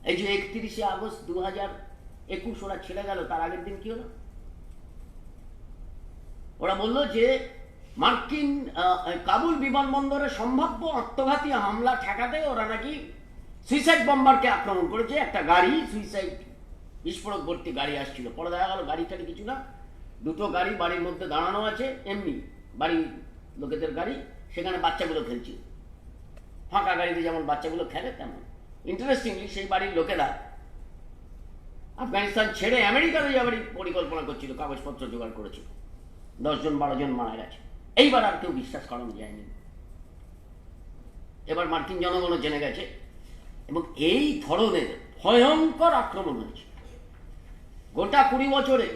এই যে 31শে আগস্ট 2021 ওরা ছেড়ে গেল, তার আগের দিন কি হলো? ওরা বলল যে মার্কিন কাবুল বিমানবন্দরে সম্ভাব্য আত্মঘাতী হামলা ঠেকাতে ওরা নাকি সুইসাইড বম্বারকে আক্রমণ করেছে। একটা গাড়ি, সুইসাইড বিস্ফোরক ভর্তি গাড়ি আসছিল, পরে দেখা গেল গাড়িটারি কিছু না, দুটো গাড়ি বাড়ির মধ্যে দাঁড়ানো আছে, এমনি বাড়ির লোকেদের গাড়ি, সেখানে বাচ্চাগুলো খেলছিল, ফাঁকা গাড়িতে যেমন বাচ্চাগুলো খেলে তেমন। ইন্টারেস্টিংলি সেই বাড়ির লোকেরা আফগানিস্তান ছেড়ে আমেরিকাতে যাওয়ার পরিকল্পনা করছিল, কাগজপত্র জোগাড় করেছিল। 10 জন 12 জন মারা গেছে। এইবার আর কেউ বিশ্বাস করানো যায়নি। এবার মার্কিন জনগণও জেনে গেছে এবং এই ধরনের ভয়ঙ্কর আক্রমণ হয়েছে গোটা 20 বছরে।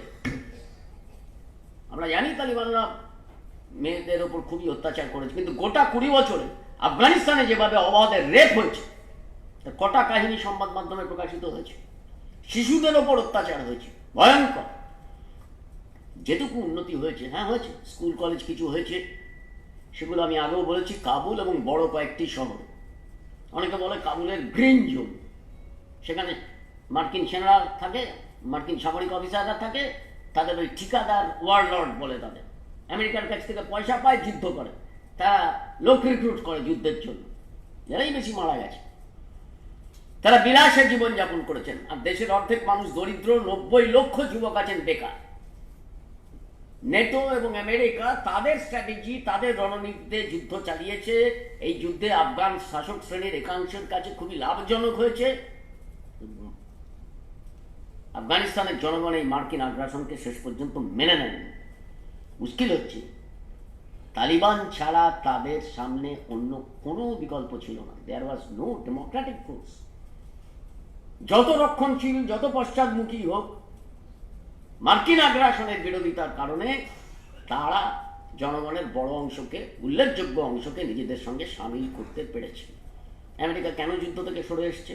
আমরা জানি তালিবানরা মেয়েদের ওপর খুবই অত্যাচার করেছে, কিন্তু গোটা 20 বছরে আফগানিস্তানে যেভাবে অবাধে রেপ হয়েছে, কটা কাহিনী সংবাদ মাধ্যমে প্রকাশিত হয়েছে। শিশুদের ওপর অত্যাচার হয়েছে ভয়ঙ্কর। যেটুকু উন্নতি হয়েছে, হ্যাঁ হয়েছে, স্কুল কলেজ কিছু হয়েছে, সেগুলো আমি আগেও বলেছি। কাবুল এবং বড় কয়েকটি শহর, অনেকে বলে কাবুলের গ্রিন জোন, সেখানে মার্কিন সেনারা থাকে, মার্কিন সামরিক অফিসাররা থাকে, তাদের ওই ঠিকাদার ওয়ারলর্ড বলে, তাদের আমেরিকার কাছ থেকে পয়সা পায়, যুদ্ধ করে, তারা লোক রিক্রুট করে যুদ্ধের জন্য, যারাই বেশি মারা গেছে। তারা বিলাসে জীবনযাপন করেছেন, আর দেশের অর্ধেক মানুষ দরিদ্র, 90 লক্ষ যুবক আছেন বেকার। নেটো এবং আমেরিকা তাদের স্ট্র্যাটেজি, তাদের রণনীতিতে যুদ্ধ চালিয়েছে। এই যুদ্ধে আফগান শাসক শ্রেণীর একাংশের কাছে খুবই লাভজনক হয়েছে। আফগানিস্তানের জনগণ এই মার্কিন আগ্রাসনকে শেষ পর্যন্ত মেনে নেন। মুশকিল হচ্ছে তালিবান ছাড়া তাদের সামনে অন্য কোনো বিকল্প ছিল না। দেয়ার ওয়াজ নো ডেমোক্রেটিক ফোর্স। যত রক্ষণশীল, যত পশ্চাৎমুখী হোক, মার্কিন আগ্রাসনের বিরোধিতার কারণে তারা জনগণের বড় অংশকে, উল্লেখযোগ্য অংশকে নিজেদের সঙ্গে সামিল করতে পেরেছে। আমেরিকা কেন যুদ্ধ থেকে সরে এসছে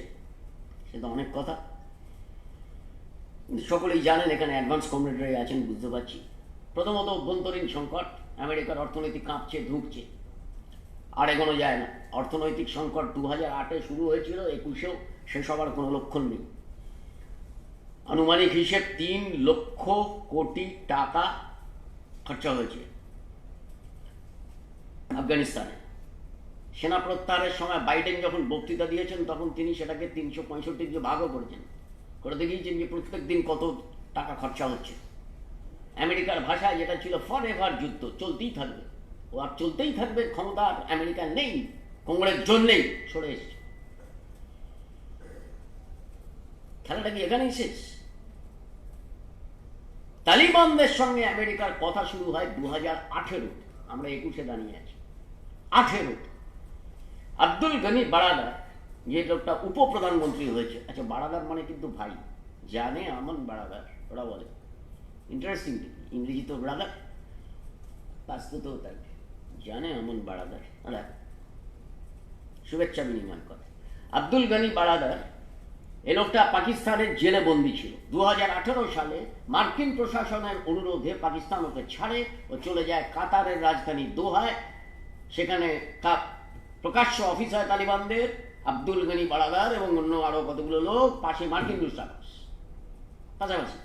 সে তো অনেক কথা, সকলেই জানেন। এখানে অ্যাডভান্স কমিউনিটিরাই আছেন, বুঝতে পারছি। প্রথমত অভ্যন্তরীণ সংকট, আমেরিকার অর্থনীতি কাঁপছে, ধুঁকছে, আর এগোনো যায় না। অর্থনৈতিক সংকট 2008-এ শুরু হয়েছিল, 21-এও শেষ হবার কোনো লক্ষণ নেই। আনুমানিক হিসেব 3 লক্ষ কোটি টাকা খরচা হয়েছে আফগানিস্তানে। সেনা প্রত্যাহারের সময় বাইডেন যখন বক্তৃতা দিয়েছেন, তখন তিনি সেটাকে 365 দিয়ে ভাগও করেছেন, করে দেখিয়েছেন যে প্রত্যেক দিন কত টাকা খরচা হচ্ছে। আমেরিকার ভাষায় যেটা ছিল ফর এভার যুদ্ধ, চলতেই থাকবে, ও আর চলতেই থাকবে। ক্ষমতা আর আমেরিকার নেই, কংগ্রেস জন্যেই সরে এসছে। খেলাটা কি এখানেই শেষ? তালিবানদের সঙ্গে আমেরিকার কথা শুরু হয় 2018। আমরা 21-এ দাঁড়িয়ে আছি। 18 আব্দুল গনি বারাদার, যে লোকটা উপপ্রধানমন্ত্রী হয়েছে, আচ্ছা বারাদার মানে কিন্তু ভাই, জানে আমন বারাদার ওরা বলে। ইন্টারেস্টিং, ইংরেজি তো ব্রাদার, বাস্তু তাই, জানে আমন বারাদার, ওরা শুভেচ্ছা বিনিময় করে। আব্দুল গনি বারাদার, এ লোকটা পাকিস্তানের জেলে বন্দী ছিল। 2018 সালে মার্কিন প্রশাসনের অনুরোধে পাকিস্তান ওকে ছাড়ে, ও চলে যায় কাতারের রাজধানী দোহায়। সেখানে প্রকাশ্য অফিস হয় তালিবানদের। আব্দুল গনি বারাদার এবং অন্য আরো কতগুলো লোক, পাশে মার্কিন দূতাবাস, কাছাকাছি,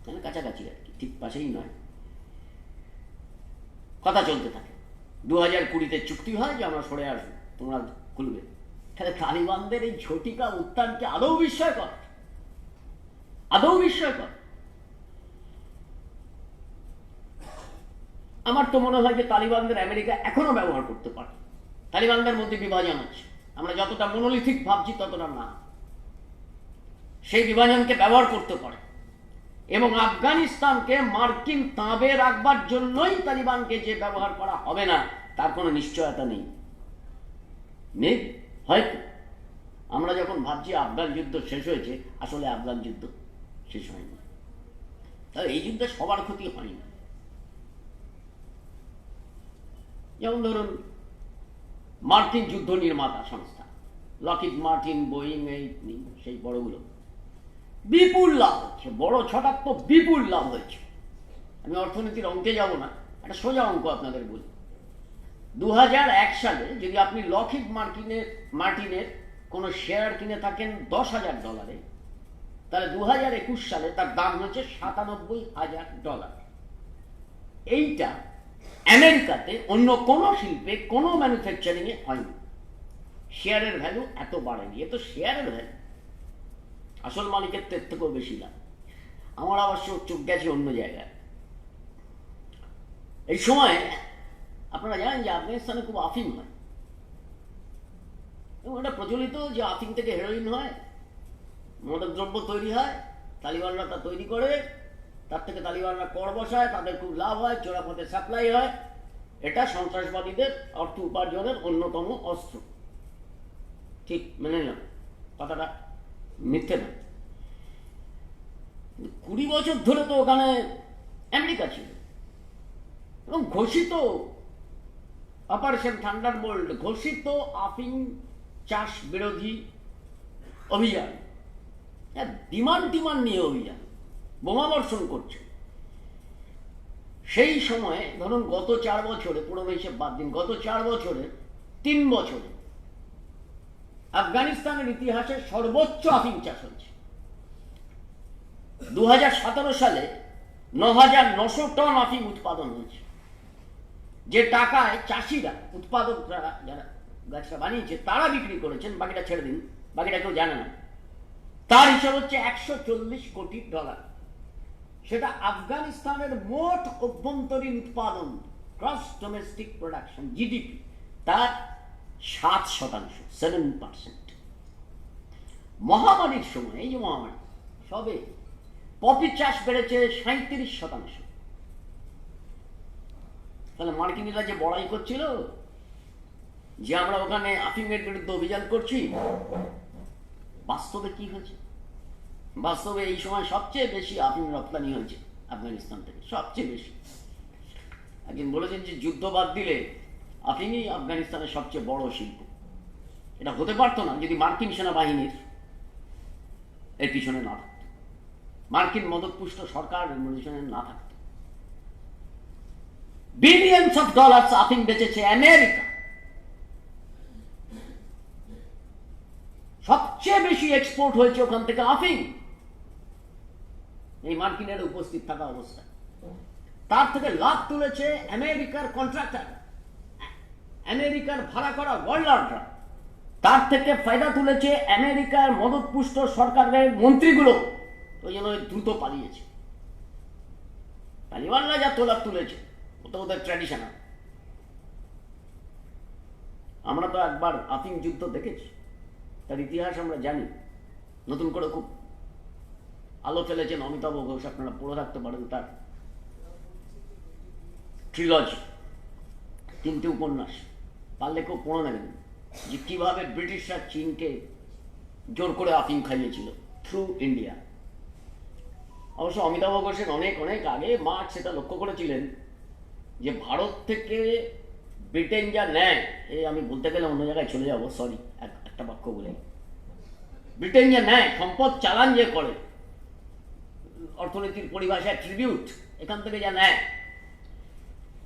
মানে কাছাকাছি আর কি, ঠিক পাশেই নয়। কথা চলতে থাকে। 2020-তে চুক্তি হয় যে আমরা সরে আসবো, তোমরা খুলবে। তাহলে তালিবানদের এই ঝটিকা উত্থানকে আদৌ বিস্ময়কর? আদৌ বিস্ময়কর? আমার তো মনে হয় যে তালিবানদের আমেরিকা এখনো ব্যবহার করতে পারে। তালিবানদের মধ্যে বিভাজন আছে, আমরা যতটা মনোলিথিক ভাবছি ততটা না। সেই বিভাজনকে ব্যবহার করতে পারে এবং আফগানিস্তানকে মার্কিন তাঁবে রাখবার জন্যই তালিবানকে যে ব্যবহার করা হবে না তার কোনো নিশ্চয়তা নেই। নেই, হয়তো আমরা যখন ভাবছি আফগান যুদ্ধ শেষ হয়েছে, আসলে আফগান যুদ্ধ শেষ হয়নি। তাহলে এই যুদ্ধে সবার ক্ষতি হয়নি। যেমন ধরুন মার্কিন যুদ্ধ নির্মাতা সংস্থা লকহিড মার্টিন, বোয়িং, এই সেই বড়গুলো বিপুল লাভ হচ্ছে। বড় ছটার তো বিপুল লাভ হয়েছে। আমি অর্থনীতির অঙ্কে যাব না, একটা সোজা অঙ্ক আপনাদের বলি। 2001 সালে যদি আপনি লকহিড মার্টিনের কোনো শেয়ার কিনে থাকেন $10,000, তাহলে 2021 সালে তার দাম হচ্ছে $97,000। এইটা আমেরিকাতে অন্য কোনো শিল্পে কোনো ম্যানুফ্যাকচারিংয়ে হয়নি। শেয়ারের ভ্যালু এত বাড়েনি। এ তো শেয়ারের ভ্যালু, আসল মালিকের তো এর থেকেও বেশি লাভ। আমার অবশ্য চোখ গেছে অন্য জায়গায়। এই সময় আপনারা জানেন যে আফগানিস্তানে খুব আফিম হয়, এবং এটা প্রচলিত যে আফিম থেকে হেরোইন হয়, মাদক দ্রব্য তৈরি হয়, তালিবানরা তা তৈরি করে, তার থেকে তালিবানরা কর বসায়, তাদের খুব লাভ হয়, চোরাপথে সাপ্লাই হয়। এটা সন্ত্রাসবাদীদের অর্থ উপার্জনের অন্যতম অস্ত্র। ঠিক মেনে নিলাম, কথাটা মিথ্যে না। 20 বছর ধরে তো ওখানে আমেরিকা ছিল, এবং ঘোষিত অপারেশন থান্ডারবোল্ট, ঘোষিত আফিম চাষ বিরোধী অভিযান, ডিমান্ড নিয়ে অভিযান, বোমা বর্ষণ করছে। সেই সময়ে ধরুন গত 4 বছরে, পুরনো হিসেব বাদ দিন, গত 4 বছরে 3 বছরে আফগানিস্তানের ইতিহাসে সর্বোচ্চ আফিম চাষ হয়েছে। 2017 সালে 9,900 টন আফিম উৎপাদন হয়েছে। যে টাকায় চাষিরা, উৎপাদকরা, যারা গাছটা বানিয়েছে তারা বিক্রি করেছেন, বাকিটা ছেড়ে দিন, বাকিটা কেউ জানে না, তার হিসাব হচ্ছে $140 কোটি। সেটা আফগানিস্তানের মোট অভ্যন্তরীণ উৎপাদন, গ্রস ডোমেস্টিক প্রোডাকশন, জিডিপি, তার 7%, 7%। মহামারীর সময়, এই যে মহামারী, সবে পপি চাষ বেড়েছে 37%। তাহলে মার্কিনীরা যে বড়াই করছিল যে আমরা ওখানে আফিমের বিরুদ্ধে অভিযান করছি, বাস্তবে কি হয়েছে? বাস্তবে এই সময় সবচেয়ে বেশি আফিম রপ্তানি হয়েছে আফগানিস্তান থেকে, সবচেয়ে বেশি। একদিন বলেছেন যে যুদ্ধ বাদ দিলে আফিমই আফগানিস্তানের সবচেয়ে বড় শিল্প। এটা হতে পারতো না যদি মার্কিন সেনাবাহিনীর এর পিছনে না থাকতো, মার্কিন মদতপুষ্ট সরকার এর পিছনে না থাকতো। বিলিয়নস অফ ডলার্স আফিম বেচেছে আমেরিকা। সবচেয়ে বেশি এক্সপোর্ট হয়েছে ওখান থেকে আফিম, এই মার্কিনের উপস্থিত থাকা অবস্থায়। তার থেকে লাভ তুলেছে আমেরিকার কন্ট্রাক্টর, আমেরিকার ভাড়া করা ওয়ার্ল্ডাররা। তার থেকে ফায়দা তুলেছে আমেরিকার মদতপুষ্ট সরকারের মন্ত্রীগুলো, ওই জন্য দ্রুত পালিয়েছে। তালিবানরা যা তোলা তুলেছে ওটা ওদের ট্র্যাডিশনাল। আমরা তো একবার আফিম যুদ্ধ দেখেছি, তার ইতিহাস আমরা জানি। নতুন করে খুব আলো ফেলেছেন অমিতাভ ঘোষ, আপনারা পড়ে রাখতে পারেন তার ট্রিলজি, 3টে উপন্যাস, পারলে কেউ পড়ে নেবেন, যে কিভাবে ব্রিটিশরা চীনকে জোর করে আফিম খাইয়েছিল থ্রু ইন্ডিয়া। অবশ্য অমিতাভ ঘোষের অনেক অনেক আগে মার্ক্স সেটা লক্ষ্য করেছিলেন যে ভারত থেকে ব্রিটেন যা নেয়, আমি বলতে গেলে অন্য জায়গায় চলে যাবো, সরি, একটা বাক্য বলে, ব্রিটেন যা নেয়, সম্পদ চালান যে করে, অর্থনীতির পরিভাষায় ট্রিবিউট, এখান থেকে যা নেয়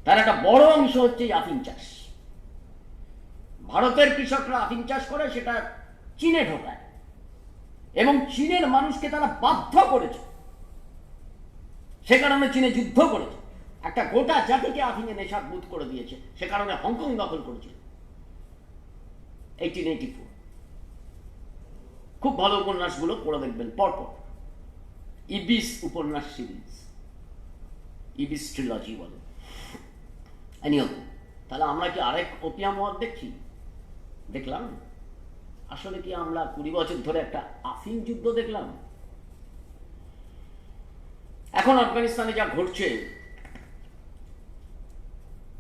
তার একটা বড় অংশ হচ্ছে আফিম চাষ। ভারতের কৃষকরা আফিম চাষ করে, সেটা চীনে ঢোকায়, এবং চীনের মানুষকে তারা বাধ্য করেছে, সে কারণে চীনে যুদ্ধ করেছে, একটা গোটা জাতিকে আফিমে নেশাদবুদ করে দিয়েছে, সে কারণে হংকং দখল করেছিল 1884। খুব ভালো উপন্যাসগুলো পড়ে দেখবেন পরপর, ইবিস উপন্যাস সিরিজ, ইবিস ট্রিলজি বলে। তাহলে আমরা কি আরেক ওপিয়াম ওয়ার দেখছি? দেখলাম। আসলে কি আমরা 20 বছর ধরে একটা আফিম যুদ্ধ দেখলাম? এখন আফগানিস্তানে যা ঘটছে,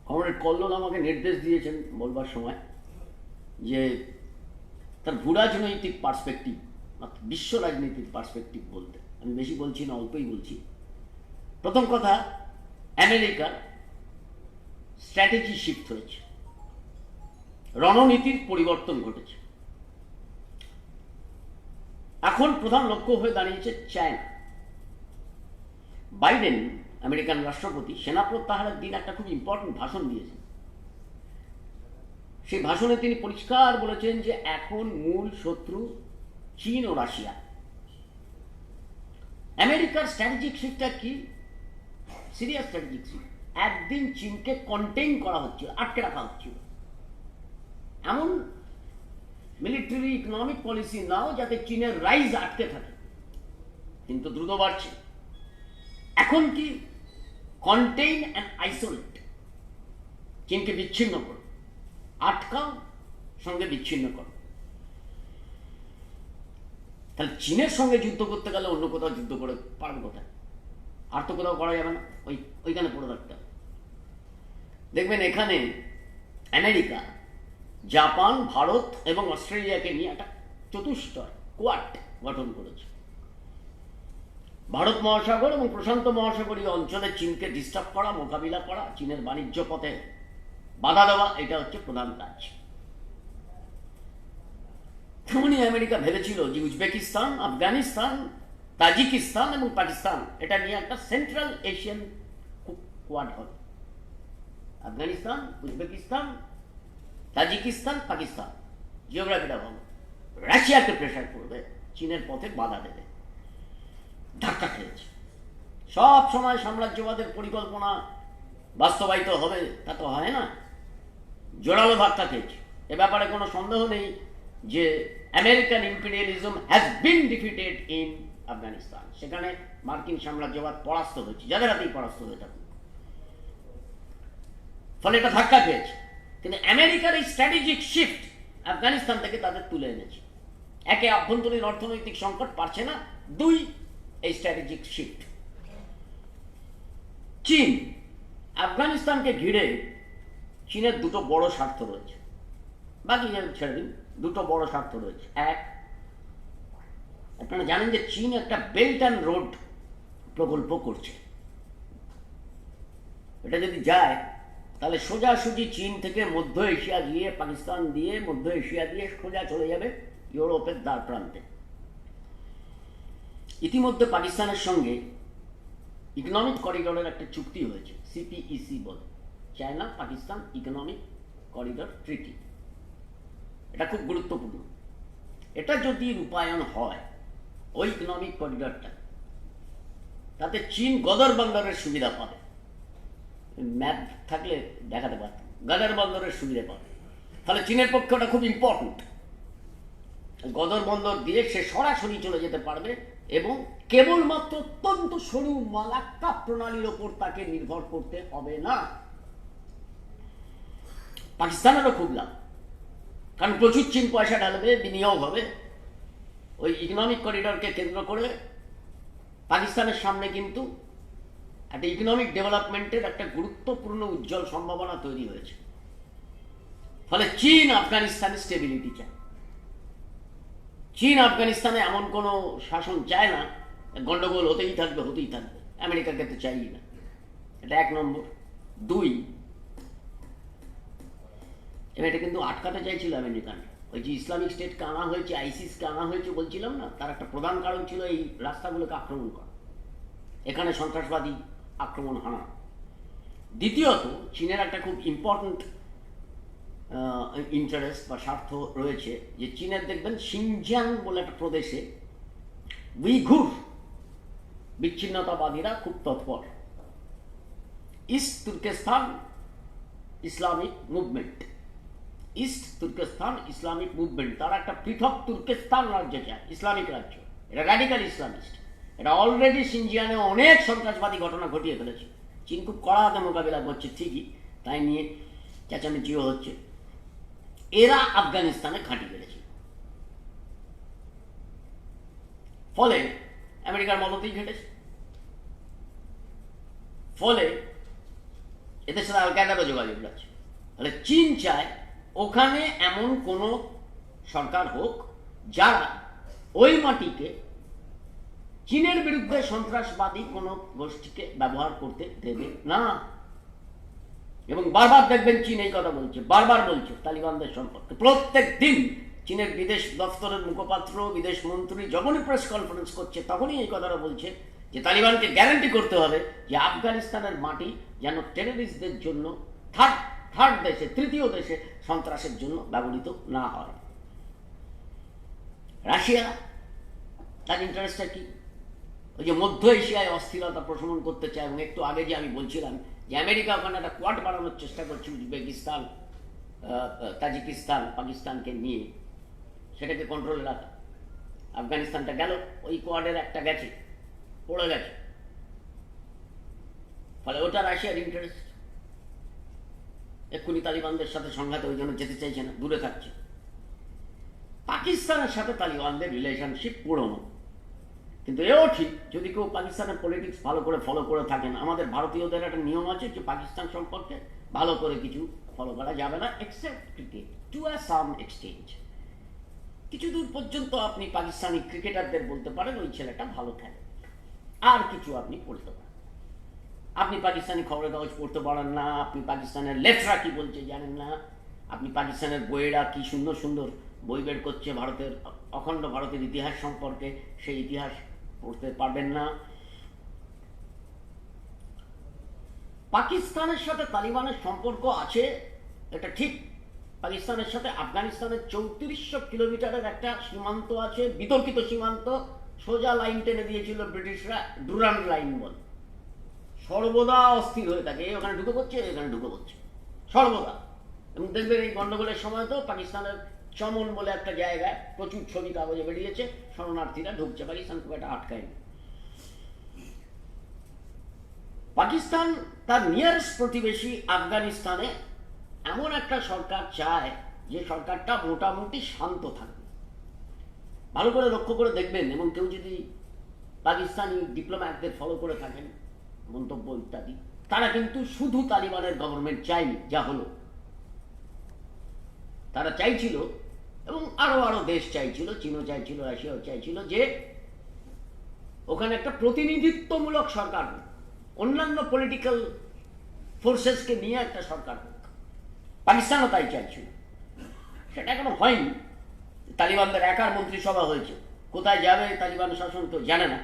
কমরেড কল্লোল আমাকে নির্দেশ দিয়েছেন বলবার সময় যে তার ভূরাজনৈতিক পার্সপেক্টিভ, বিশ্ব রাজনীতির পার্সপেক্টিভ বলতে, আমি বেশি বলছি না, অল্পই বলছি। প্রথম কথা, আমেরিকার স্ট্র্যাটেজি শিফট হয়েছে, রণনীতির পরিবর্তন ঘটেছে। এখন প্রধান লক্ষ্য হয়ে দাঁড়িয়েছে চায়না। বাইডেন, আমেরিকান রাষ্ট্রপতি, সেনা প্রত্যাহারের দিন একটা খুব ইম্পর্টেন্ট ভাষণ দিয়েছেন। সেই ভাষণে তিনি পরিষ্কার বলেছেন যে এখন মূল শত্রু চীন ও রাশিয়া। আমেরিকার স্ট্র্যাটেজিক শিফটটা কি? Serious strategic shift. একদিন চীনকে কন্টেইন করা হচ্ছিল, আটকে রাখা হচ্ছিল, এমন মিলিটারি ইকোনমিক পলিসি নাও যাতে চীনের রাইজ আটকে থাকে, কিন্তু দ্রুত বাড়ছে। এখন কি? কন্টেইন অ্যান্ড আইসোলেট, চীনকে বিচ্ছিন্ন করো, আটকাও, সঙ্গে বিচ্ছিন্ন করো। তাহলে চীনের সঙ্গে যুদ্ধ করতে গেলে অন্য কোথাও যুদ্ধ করে পারবে কোথায়? আর তো কোথাও করা যাবে না, ওইখানে পড়ে থাকতে হবে। দেখবেন এখানে আমেরিকা, জাপান, ভারত এবং অস্ট্রেলিয়াকে নিয়ে একটা চতুষ্টয় কোয়াড গঠন করেছে। ভারত মহাসাগর এবং প্রশান্ত মহাসাগরীয় অঞ্চলে চীনকে ডিস্টার্ব করা, মোকাবিলা করা, চীনের বাণিজ্য পথে বাধা দেওয়া, এটা হচ্ছে প্রধান কাজ। তেমনি আমেরিকা ভেবেছিল যে উজবেকিস্তান, আফগানিস্তান, তাজিকিস্তান এবং পাকিস্তান এটা নিয়ে একটা সেন্ট্রাল এশিয়ান কোয়াড হবে। আফগানিস্তান, উজবেকিস্তান, তাজিকিস্তান, পাকিস্তান, জিওগ্রাফিটা ভালো। রাশিয়াকে প্রেশার করবে, চীনের পথে বাধা দেবে। ধাক্কা খেয়েছে। সব সময় সাম্রাজ্যবাদের পরিকল্পনা বাস্তবায়িত হবে তা তো হয় না, জোরালো ধাক্কা খেয়েছে। এ ব্যাপারে কোনো সন্দেহ নেই যে American imperialism has been defeated in Afghanistan. সেখানে মার্কিন সাম্রাজ্যবাদ পরাস্ত হয়েছে, যাদের হাতেই পরাস্ত হয়ে থাকুক। ফলে এটা ধাক্কা খেয়েছে। কিন্তু আমেরিকার এই স্ট্র্যাটেজিক শিফট আফগানিস্তান থেকে তাদের তুলে এনেছে। একে, আভ্যন্তরীণ অর্থনৈতিক সংকট পারছে না। দুই, এই স্ট্র্যাটেজিক শিফট। চীন, আফগানিস্তানকে ঘিরে চীনের দুটো বড় স্বার্থ রয়েছে, বাকি ছেড়ে দিন। দুটো বড় স্বার্থ রয়েছে। এক, আপনারা জানেন যে চীন একটা বেল্ট অ্যান্ড রোড প্রকল্প করছে। এটা যদি যায় তাহলে সোজাসুজি চীন থেকে মধ্য এশিয়া দিয়ে, পাকিস্তান দিয়ে, মধ্য এশিয়া দিয়ে সোজা চলে যাবে ইউরোপের দ্বার প্রান্তে। ইতিমধ্যে পাকিস্তানের সঙ্গে ইকোনমিক করিডোরের একটা চুক্তি হয়েছে, সিপিইসি বলে, চায়না পাকিস্তান ইকোনমিক করিডোর ট্রিটি। এটা খুব গুরুত্বপূর্ণ। এটা যদি রূপায়ণ হয়, ওই ইকোনমিক করিডোরটা, তাতে চীন গদর বন্দরের সুবিধা পাবে। ম্যাপ থাকলে দেখাতে পারতাম, গদর বন্দরের সুবিধা পাবে। তাহলে চীনের পক্ষে ওটা খুব ইম্পর্টেন্ট। গদর বন্দর দিয়ে সে সরাসরি চলে যেতে পারবে এবং কেবলমাত্র অত্যন্ত সরু মালাক্কা প্রণালীর ওপর তাকে নির্ভর করতে হবে না। পাকিস্তানেরও খুব লাভ, কারণ প্রচুর চীন পয়সা ঢালবে, বিনিয়োগ হবে। ওই ইকোনমিক করিডোরকে কেন্দ্র করে পাকিস্তানের সামনে কিন্তু একটা ইকোনমিক ডেভেলপমেন্টের একটা গুরুত্বপূর্ণ উজ্জ্বল সম্ভাবনা তৈরি হয়েছে। ফলে চীন আফগানিস্তানে স্টেবিলিটি চায়। চীন আফগানিস্তানে এমন কোনো শাসন চায় না, গন্ডগোল হতেই থাকবে, হতেই থাকবে। আমেরিকাকে তো চাই না। এটা এক নম্বর। দুই, এবার এটা কিন্তু আটকাতে চাইছিল আমেরিকান। ওই যে ইসলামিক স্টেটকে আনা হয়েছে, আইসিসকে আনা হয়েছে বলছিলাম না, তার একটা প্রধান কারণ ছিল এই রাস্তাগুলোকে আক্রমণ করা, এখানে সন্ত্রাসবাদী আক্রমণ হানা। দ্বিতীয়ত, চীনের একটা খুব ইম্পর্টেন্ট ইন্টারেস্ট বা স্বার্থ রয়েছে যে চীনের দেখবেন সিনজিয়াং বলে একটা প্রদেশে উইঘুর বিচ্ছিন্নতাবাদীরা খুব তৎপর। East Turkestan Islamic movement, east Turkestan Islamic movement, তারা একটা পৃথক তুর্কিস্তান রাজ্য চায়, ইসলামিক রাজ্য। এটা র্যাডিক্যাল ইসলামিস্ট। এটা অলরেডি সিনজিয়ানে অনেক সন্ত্রাসবাদী ঘটনা ঘটিয়ে ফেলেছে। চীন খুব কড়া হাতে মোকাবিলা করছে ঠিকই, তাই নিয়ে চেঁচামেচিও হচ্ছে। এরা আফগানিস্তানে ঘাঁটি বেড়েছে, ফলে আমেরিকার মদতেই ঘটেছে। ফলে এদের সাথে আল কায়দারও যোগাযোগ আছে। তাহলে চীন চায় ওখানে এমন কোন সরকার হোক যারা ওই মাটিকে চীনের বিরুদ্ধে সন্ত্রাসবাদী কোনো গোষ্ঠীকে ব্যবহার করতে দেবে না। এবং বারবার দেখবেন চীন এই কথা বলছে, বারবার বলছে তালিবানদের সম্পর্কে। প্রত্যেক দিন চীনের বিদেশ দপ্তরের মুখপাত্র, বিদেশ মন্ত্রী যখনই প্রেস কনফারেন্স করছে তখনই এই কথাটা বলছে যে তালিবানকে গ্যারান্টি করতে হবে যে আফগানিস্তানের মাটি যেন টেররিস্টদের জন্য থার্ড দেশে, তৃতীয় দেশে সন্ত্রাসের জন্য ব্যবহৃত না হয়। রাশিয়া, তার ইন্টারেস্টটা কি? ওই যে মধ্য এশিয়ায় অস্থিরতা প্রশমন করতে চায়, এবং একটু আগে যে আমি বলছিলাম যে আমেরিকা ওখানে একটা কোয়াড বাড়ানোর চেষ্টা করছে উজবেকিস্তান, তাজিকিস্তান, পাকিস্তানকে নিয়ে, সেটাকে কন্ট্রোলে রাখা। আফগানিস্তানটা গেল, ওই কোয়াডের একটা গেছে, পড়ে গেছে, ফলে ওটা রাশিয়ার ইন্টারেস্ট। এক্ষুনি তালিবানদের সাথে সংঘাতে ওই জন্য যেতে চাইছে না, দূরে থাকছে। পাকিস্তানের সাথে তালিবানদের রিলেশনশিপ পুরনো, কিন্তু এও ঠিক, যদি কেউ পাকিস্তানের পলিটিক্স ভালো করে ফলো করে থাকেন, আমাদের ভারতীয়দের একটা নিয়ম আছে যে পাকিস্তান সম্পর্কে ভালো করে কিছু ফলো করা যাবে না, except cricket, to a some exchange. কিছু দূর পর্যন্ত আপনি পাকিস্তানি ক্রিকেটারদের বলতে পারেন ওই ছেলেটা ভালো খেলে, আর কিছু আপনি পড়তে পারেন। আপনি পাকিস্তানি খবরের কাগজ পড়তে পারেন না, আপনি পাকিস্তানের লেফটরা কি বলছে জানেন না, আপনি পাকিস্তানের বইয়েরা কি সুন্দর সুন্দর বই বের করছে ভারতের, অখণ্ড ভারতের ইতিহাস সম্পর্কে, সেই ইতিহাস পড়তে পারবেন না। পাকিস্তানের সাথে তালিবানের সম্পর্ক আছে, এটা ঠিক। পাকিস্তানের সাথে আফগানিস্তানের 3400 কিলোমিটারের একটা সীমান্ত আছে, বিতর্কিত সীমান্ত। সোজা লাইন টেনে দিয়েছিল ব্রিটিশরা, ডুরান্ড লাইন বলে। সর্বদা অস্থির হয়ে থাকে, ওখানে ঢুকে পড়ছে, এখানে ঢুকে পড়ছে, সর্বদা। এবং দেখবেন এই গন্ডগোলের সময় তো পাকিস্তানের চমন বলে একটা জায়গায় প্রচুর ছবি কাগজে বেরিয়েছে, শরণার্থীরা ঢুকছে, পাকিস্তান খুব একটা আটকায়নি। পাকিস্তান তার নিয়ারেস্ট প্রতিবেশী আফগানিস্তানে এমন একটা সরকার চায় যে সরকারটা মোটামুটি শান্ত থাকবে। ভালো করে লক্ষ্য করে দেখবেন, এবং কেউ যদি পাকিস্তানি ডিপ্লোম্যাটদের ফলো করে থাকেন, মন্তব্য ইত্যাদি, তারা কিন্তু শুধু তালিবানের গভর্নমেন্ট চায়নি, যা হলো। তারা চাইছিল, এবং আরো আরো দেশ চাইছিল, চীনও চাইছিল, রাশিয়াও চাইছিল, যে ওখানে একটা প্রতিনিধিত্বমূলক সরকার হোক, অন্যান্য পলিটিক্যাল ফোর্সেসকে নিয়ে একটা সরকার হোক। পাকিস্তানও তাই চাইছিল, সেটা এখনো হয়নি। তালিবানদের একার মন্ত্রিসভা হয়েছে, কোথায় যাবে তালিবান শাসন তো জানে না।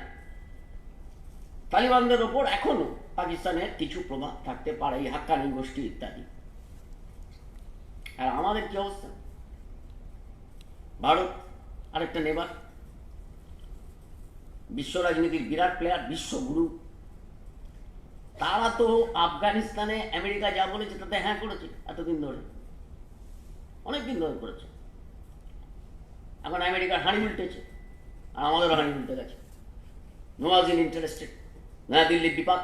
তালিবানদের ওপর এখনো পাকিস্তানের কিছু প্রভাব থাকতে পারে, এই হাক্কানি গোষ্ঠী ইত্যাদি। আর আমাদের কি অবস্থা? ভারত আরেকটা নেবার, বিশ্ব রাজনীতির বিরাট প্লেয়ার, বিশ্বগুরু, তারা তো আফগানিস্তানে আমেরিকা যা বলেছে তাতে হ্যাঁ করেছে এতদিন ধরে, অনেকদিন ধরে করেছে। এখন আমেরিকার হাঁড়ি উল্টেছে, আর আমাদেরও হাঁড়ি উল্টে গেছে। নো ওয়াজ ইন ইন্টারেস্টেড, নয়াদিল্লির বিপাক।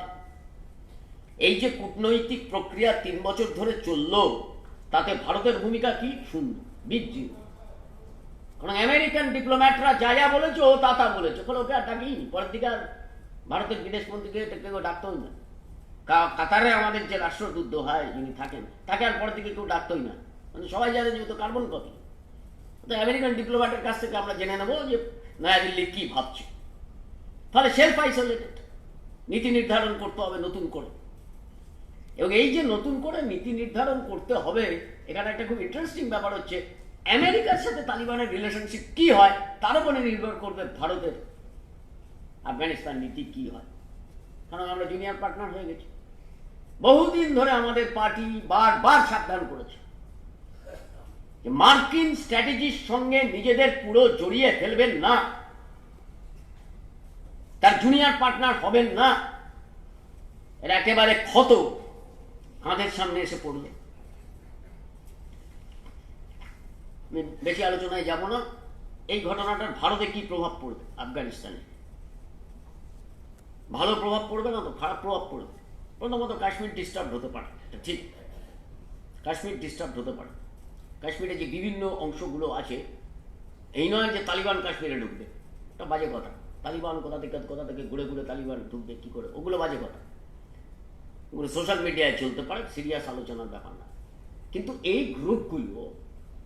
এই যে কূটনৈতিক প্রক্রিয়া 3 বছর ধরে চলল, তাতে ভারতের ভূমিকা কি? শূন্য, বিগ জিরো। কারণ আমেরিকান ডিপ্লোম্যাটরা যা যা বলেছে ও তা তা বলেছে, ফলে ওকে আর ডাকিনি। পরের দিকে আর ভারতের বিদেশ মন্ত্রীকে কেউ ডাকতই না। কাতারে আমাদের যে রাষ্ট্রদূত হয় যিনি থাকেন, তাকে আর পরের দিকে কেউ ডাকতই না, মানে সবাই জানে যে তো কার্বন কপি। তো আমেরিকান ডিপ্লোম্যাটের কাছ থেকে আমরা জেনে নেবো যে নয়াদিল্লি কি ভাবছে। ফলে সেলফ আইসোলেটেড, নীতি নির্ধারণ করতে হবে নতুন করে। এবং এই যে নতুন করে নীতি নির্ধারণ করতে হবে, এখানে একটা খুব ইন্টারেস্টিং ব্যাপার হচ্ছে, আমেরিকার সাথে তালিবানের রিলেশনশিপ কি হয় তার উপরে নির্ভর করবে ভারতের আফগানিস্তান নীতি কি হয়। কারণ আমরা জুনিয়র পার্টনার হয়ে গেছি। বহুদিন ধরে আমাদের পার্টি বারবার সাবধান করেছে যে মার্কিন স্ট্র্যাটেজির সঙ্গে নিজেদের পুরো জড়িয়ে ফেলবেন না, তার জুনিয়র পার্টনার হবেন না। এরা একেবারে ক্ষত কাঁধের সামনে এসে পড়বে। বেশি আলোচনায় যাব না। এই ঘটনাটার ভারতে কি প্রভাব পড়বে আফগানিস্তানে? ভালো প্রভাব পড়বে না তো খারাপ প্রভাব পড়বে। প্রথমত কাশ্মীর ডিস্টার্ব হতে পারে, ঠিক, কাশ্মীর ডিস্টার্ব হতে পারে। কাশ্মীরে যে বিভিন্ন অংশগুলো আছে, এই নয় যে তালিবান কাশ্মীরে ঢুকবে, এটা বাজে কথা। তালিবান কোথা থেকে ঘুরে ঘুরে তালিবান ঢুকবে কি করে, ওগুলো বাজে কথা। ওগুলো সোশ্যাল মিডিয়ায় চলতে পারে, সিরিয়াস আলোচনার ব্যাপার না। কিন্তু এই গ্রুপগুলো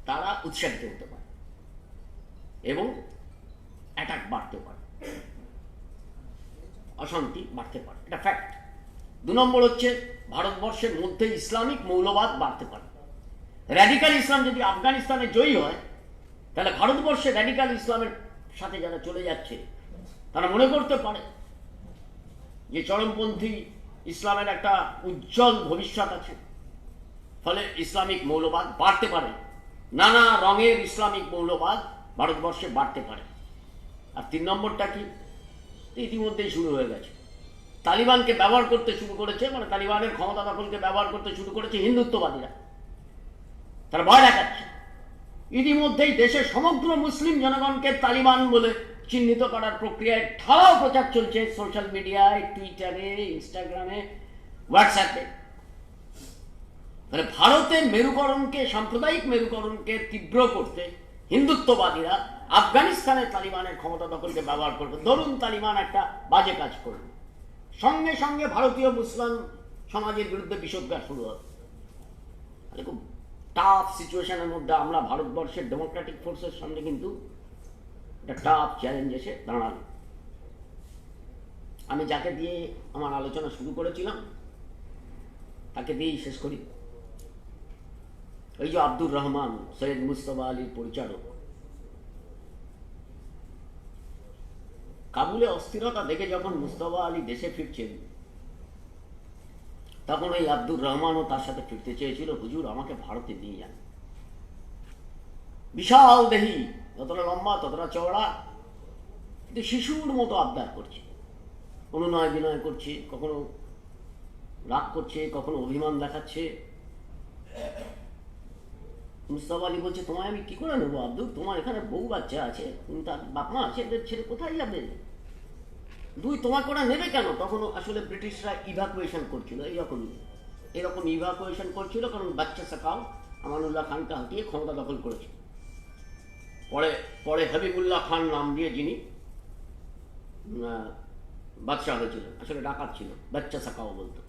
তারা উৎসাহিত হতে পারে এবং অ্যাটাক বাড়তে পারে, অশান্তি বাড়তে পারে, এটা ফ্যাক্ট। 2 নম্বর হচ্ছে ভারতবর্ষের মধ্যে ইসলামিক মৌলবাদ বাড়তে পারে। র্যাডিক্যাল ইসলাম যদি আফগানিস্তানে জয়ী হয়, তাহলে ভারতবর্ষে র্যাডিক্যাল ইসলামের সাথে যারা চলে যাচ্ছে তারা মনে করতে পারে যে চরমপন্থী ইসলামের একটা উজ্জ্বল ভবিষ্যৎ আছে। ফলে ইসলামিক মৌলবাদ বাড়তে পারে, নানা রঙের ইসলামিক মৌলবাদ ভারতবর্ষে বাড়তে পারে। আর 3 নম্বরটা কি, ইতিমধ্যেই শুরু হয়ে গেছে, তালিবানকে ব্যবহার করতে শুরু করেছে, মানে তালিবানের ক্ষমতা দখলকে ব্যবহার করতে শুরু করেছে হিন্দুত্ববাদীরা। তারা ভয় দেখাচ্ছে। ইতিমধ্যেই দেশের সমগ্র মুসলিম জনগণকে তালিবান বলে চিহ্নিত করার প্রক্রিয়ায় ঢালাও প্রচার চলছে সোশ্যাল মিডিয়ায়, টুইটারে, ইনস্টাগ্রামে, হোয়াটসঅ্যাপে। মানে ভারতে মেরুকরণকে, সাম্প্রদায়িক মেরুকরণকে তীব্র করতে হিন্দুত্ববাদীরা আফগানিস্তানের তালিবানের ক্ষমতা দখলকে ব্যবহার করবে। ধরুন তালিবান একটা বাজে কাজ করবে, সঙ্গে সঙ্গে ভারতীয় মুসলিম সমাজের বিরুদ্ধে বিষোদ্গার শুরু হবে। তাহলে খুব টাফ সিচুয়েশনের মধ্যে আমরা ভারতবর্ষের ডেমোক্রেটিক ফোর্সের সামনে কিন্তু একটা টাফ চ্যালেঞ্জ এসে দাঁড়ালো। আমি যাকে দিয়ে আমার আলোচনা শুরু করেছিলাম তাকে দিয়েই শেষ করি। ওই যে আব্দুর রহমান, সৈয়দ মুস্তফা আলীর পরিচালক, কাবুলে অস্থিরতা দেখে যখন মুস্তফা আলী দেশে ফিরছেন, তখন ওই আব্দুর রহমানও তার সাথে ফিরতে চেয়েছিল। হুজুর আমাকে ভারতে নিয়ে যান। বিশাল দেহি, যতটা লম্বা ততটা চওড়া, কিন্তু শিশুর মতো আবদার করছে, অনুনয় বিনয় করছে, কখনো রাগ করছে, কখনো অভিমান দেখাচ্ছে। মুস্তফা আলী বলছে, তোমায় আমি কি করে নেবো আব্দুল, তোমার এখানে বউ বাচ্চা আছে, তুমি তার বাপ মা আছে, এদের ছেড়ে কোথায় যাবে? তোমাকে ওরা নেবে কেন? তখন আসলে ব্রিটিশরা ইভাকুয়েশন করছিল, এরকম ইভাকুয়েশন করছিল, কারণ বাচ্চা সাকাও আমানুল্লাহ খানকে হাঁটিয়ে ক্ষমতা দখল করেছে। পরে হাবিবুল্লাহ খান নাম দিয়ে যিনি বাদশাহ হয়েছিলেন, আসলে ডাকাত ছিল, বাচ্চা সাকাও বলতো।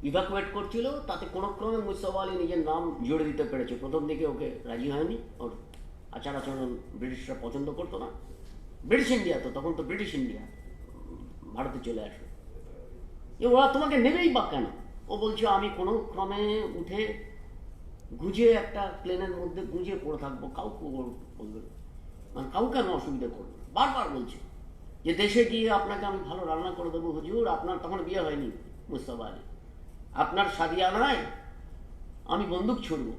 ইভাকুয়েট করছিল, তাতে কোনো ক্রমে মুস্তফা আলী নিজের নাম জুড়ে দিতে পেরেছে। প্রথম দিকে ওকে রাজি হয়নি, ওর আচার আচরণ ব্রিটিশরা পছন্দ করতো না। ব্রিটিশ ইন্ডিয়া তো, তখন তো ব্রিটিশ ইন্ডিয়া, ভারতে চলে আসবে। ওরা তোমাকে নেবেই বা কেন? ও বলছে, আমি কোনো ক্রমে উঠে গুঁজে একটা প্লেনের মধ্যে গুঁজে পড়ে থাকবো, কাউকে বলবে, মানে কাউকে আমি অসুবিধা করবো। বারবার বলছে যে দেশে গিয়ে আপনাকে আমি ভালো রান্না করে দেবো হুজুর, আপনার তখন বিয়ে হয়নি মুস্তফা আলী, আপনার সাদিয়ানায় আমি বন্দুক ছুড়বো।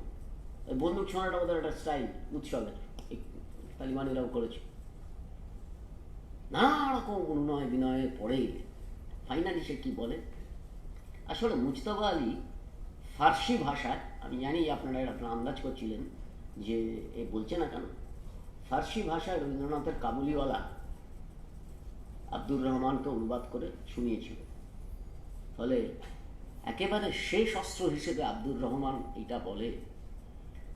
ওই বন্দুক ছোঁড়াটা ওদের একটা স্টাইল, উৎসবের, তালিবানিরাও করেছে। নানা রকম উন্নয় বিনয়ের পরে ফাইনালি সে কি বলে। আসলে মুজতবা আলী ফার্সি ভাষায়, আমি জানি আপনারা আপনার আন্দাজ করছিলেন যে এ বলছে না কেন, ফার্সি ভাষায় রবীন্দ্রনাথের কাবুলিওয়ালা আব্দুর রহমানকে অনুবাদ করে শুনিয়েছিল। ফলে একেবারে শেষ অস্ত্র হিসেবে আব্দুর রহমান এটা বলে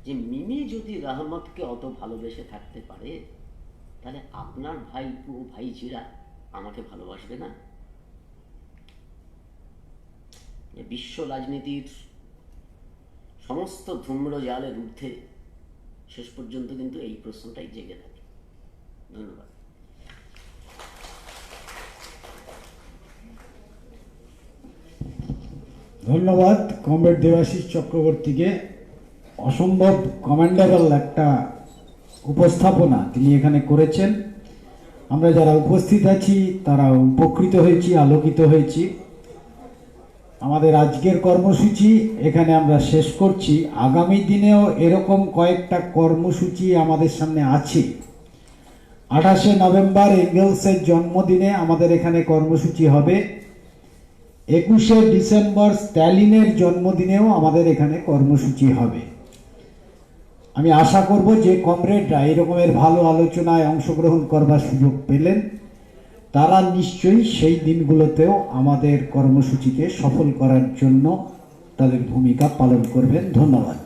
যে মিমি যদি রহমতকে অত ভালোবেসে থাকতে পারে, তাহলে আপনার ভাইপো ভাইঝিরা আমাকে ভালোবাসবে না? বিশ্ব রাজনীতির সমস্ত ধূম্র জালের ঊর্ধ্বে শেষ পর্যন্ত কিন্তু এই প্রশ্নটাই জেগে থাকে। ধন্যবাদ। ধন্যবাদ কমরেড দেবাশিস চক্রবর্তীকে। অসম্ভব কমেন্ডেবল একটা উপস্থাপনা তিনি এখানে করেছেন। আমরা যারা উপস্থিত আছি তারা উপকৃত হয়েছি, আলোকিত হয়েছি। আমাদের আজকের কর্মসূচি এখানে আমরা শেষ করছি। আগামী দিনেও এরকম কয়েকটা কর্মসূচি আমাদের সামনে আছে। 28শে নভেম্বর এঙ্গেলসের জন্মদিনে আমাদের এখানে কর্মসূচি হবে। 21শে ডিসেম্বর স্ট্যালিনের জন্মদিনেও আমাদের এখানে কর্মসূচি হবে। আমি আশা করব যে কমরেডরা এরকমের ভালো আলোচনায় অংশগ্রহণ করবার সুযোগ পেলেন, তারা নিশ্চয়ই সেই দিনগুলোতেও আমাদের কর্মসূচিকে সফল করার জন্য তাদের ভূমিকা পালন করবেন। ধন্যবাদ।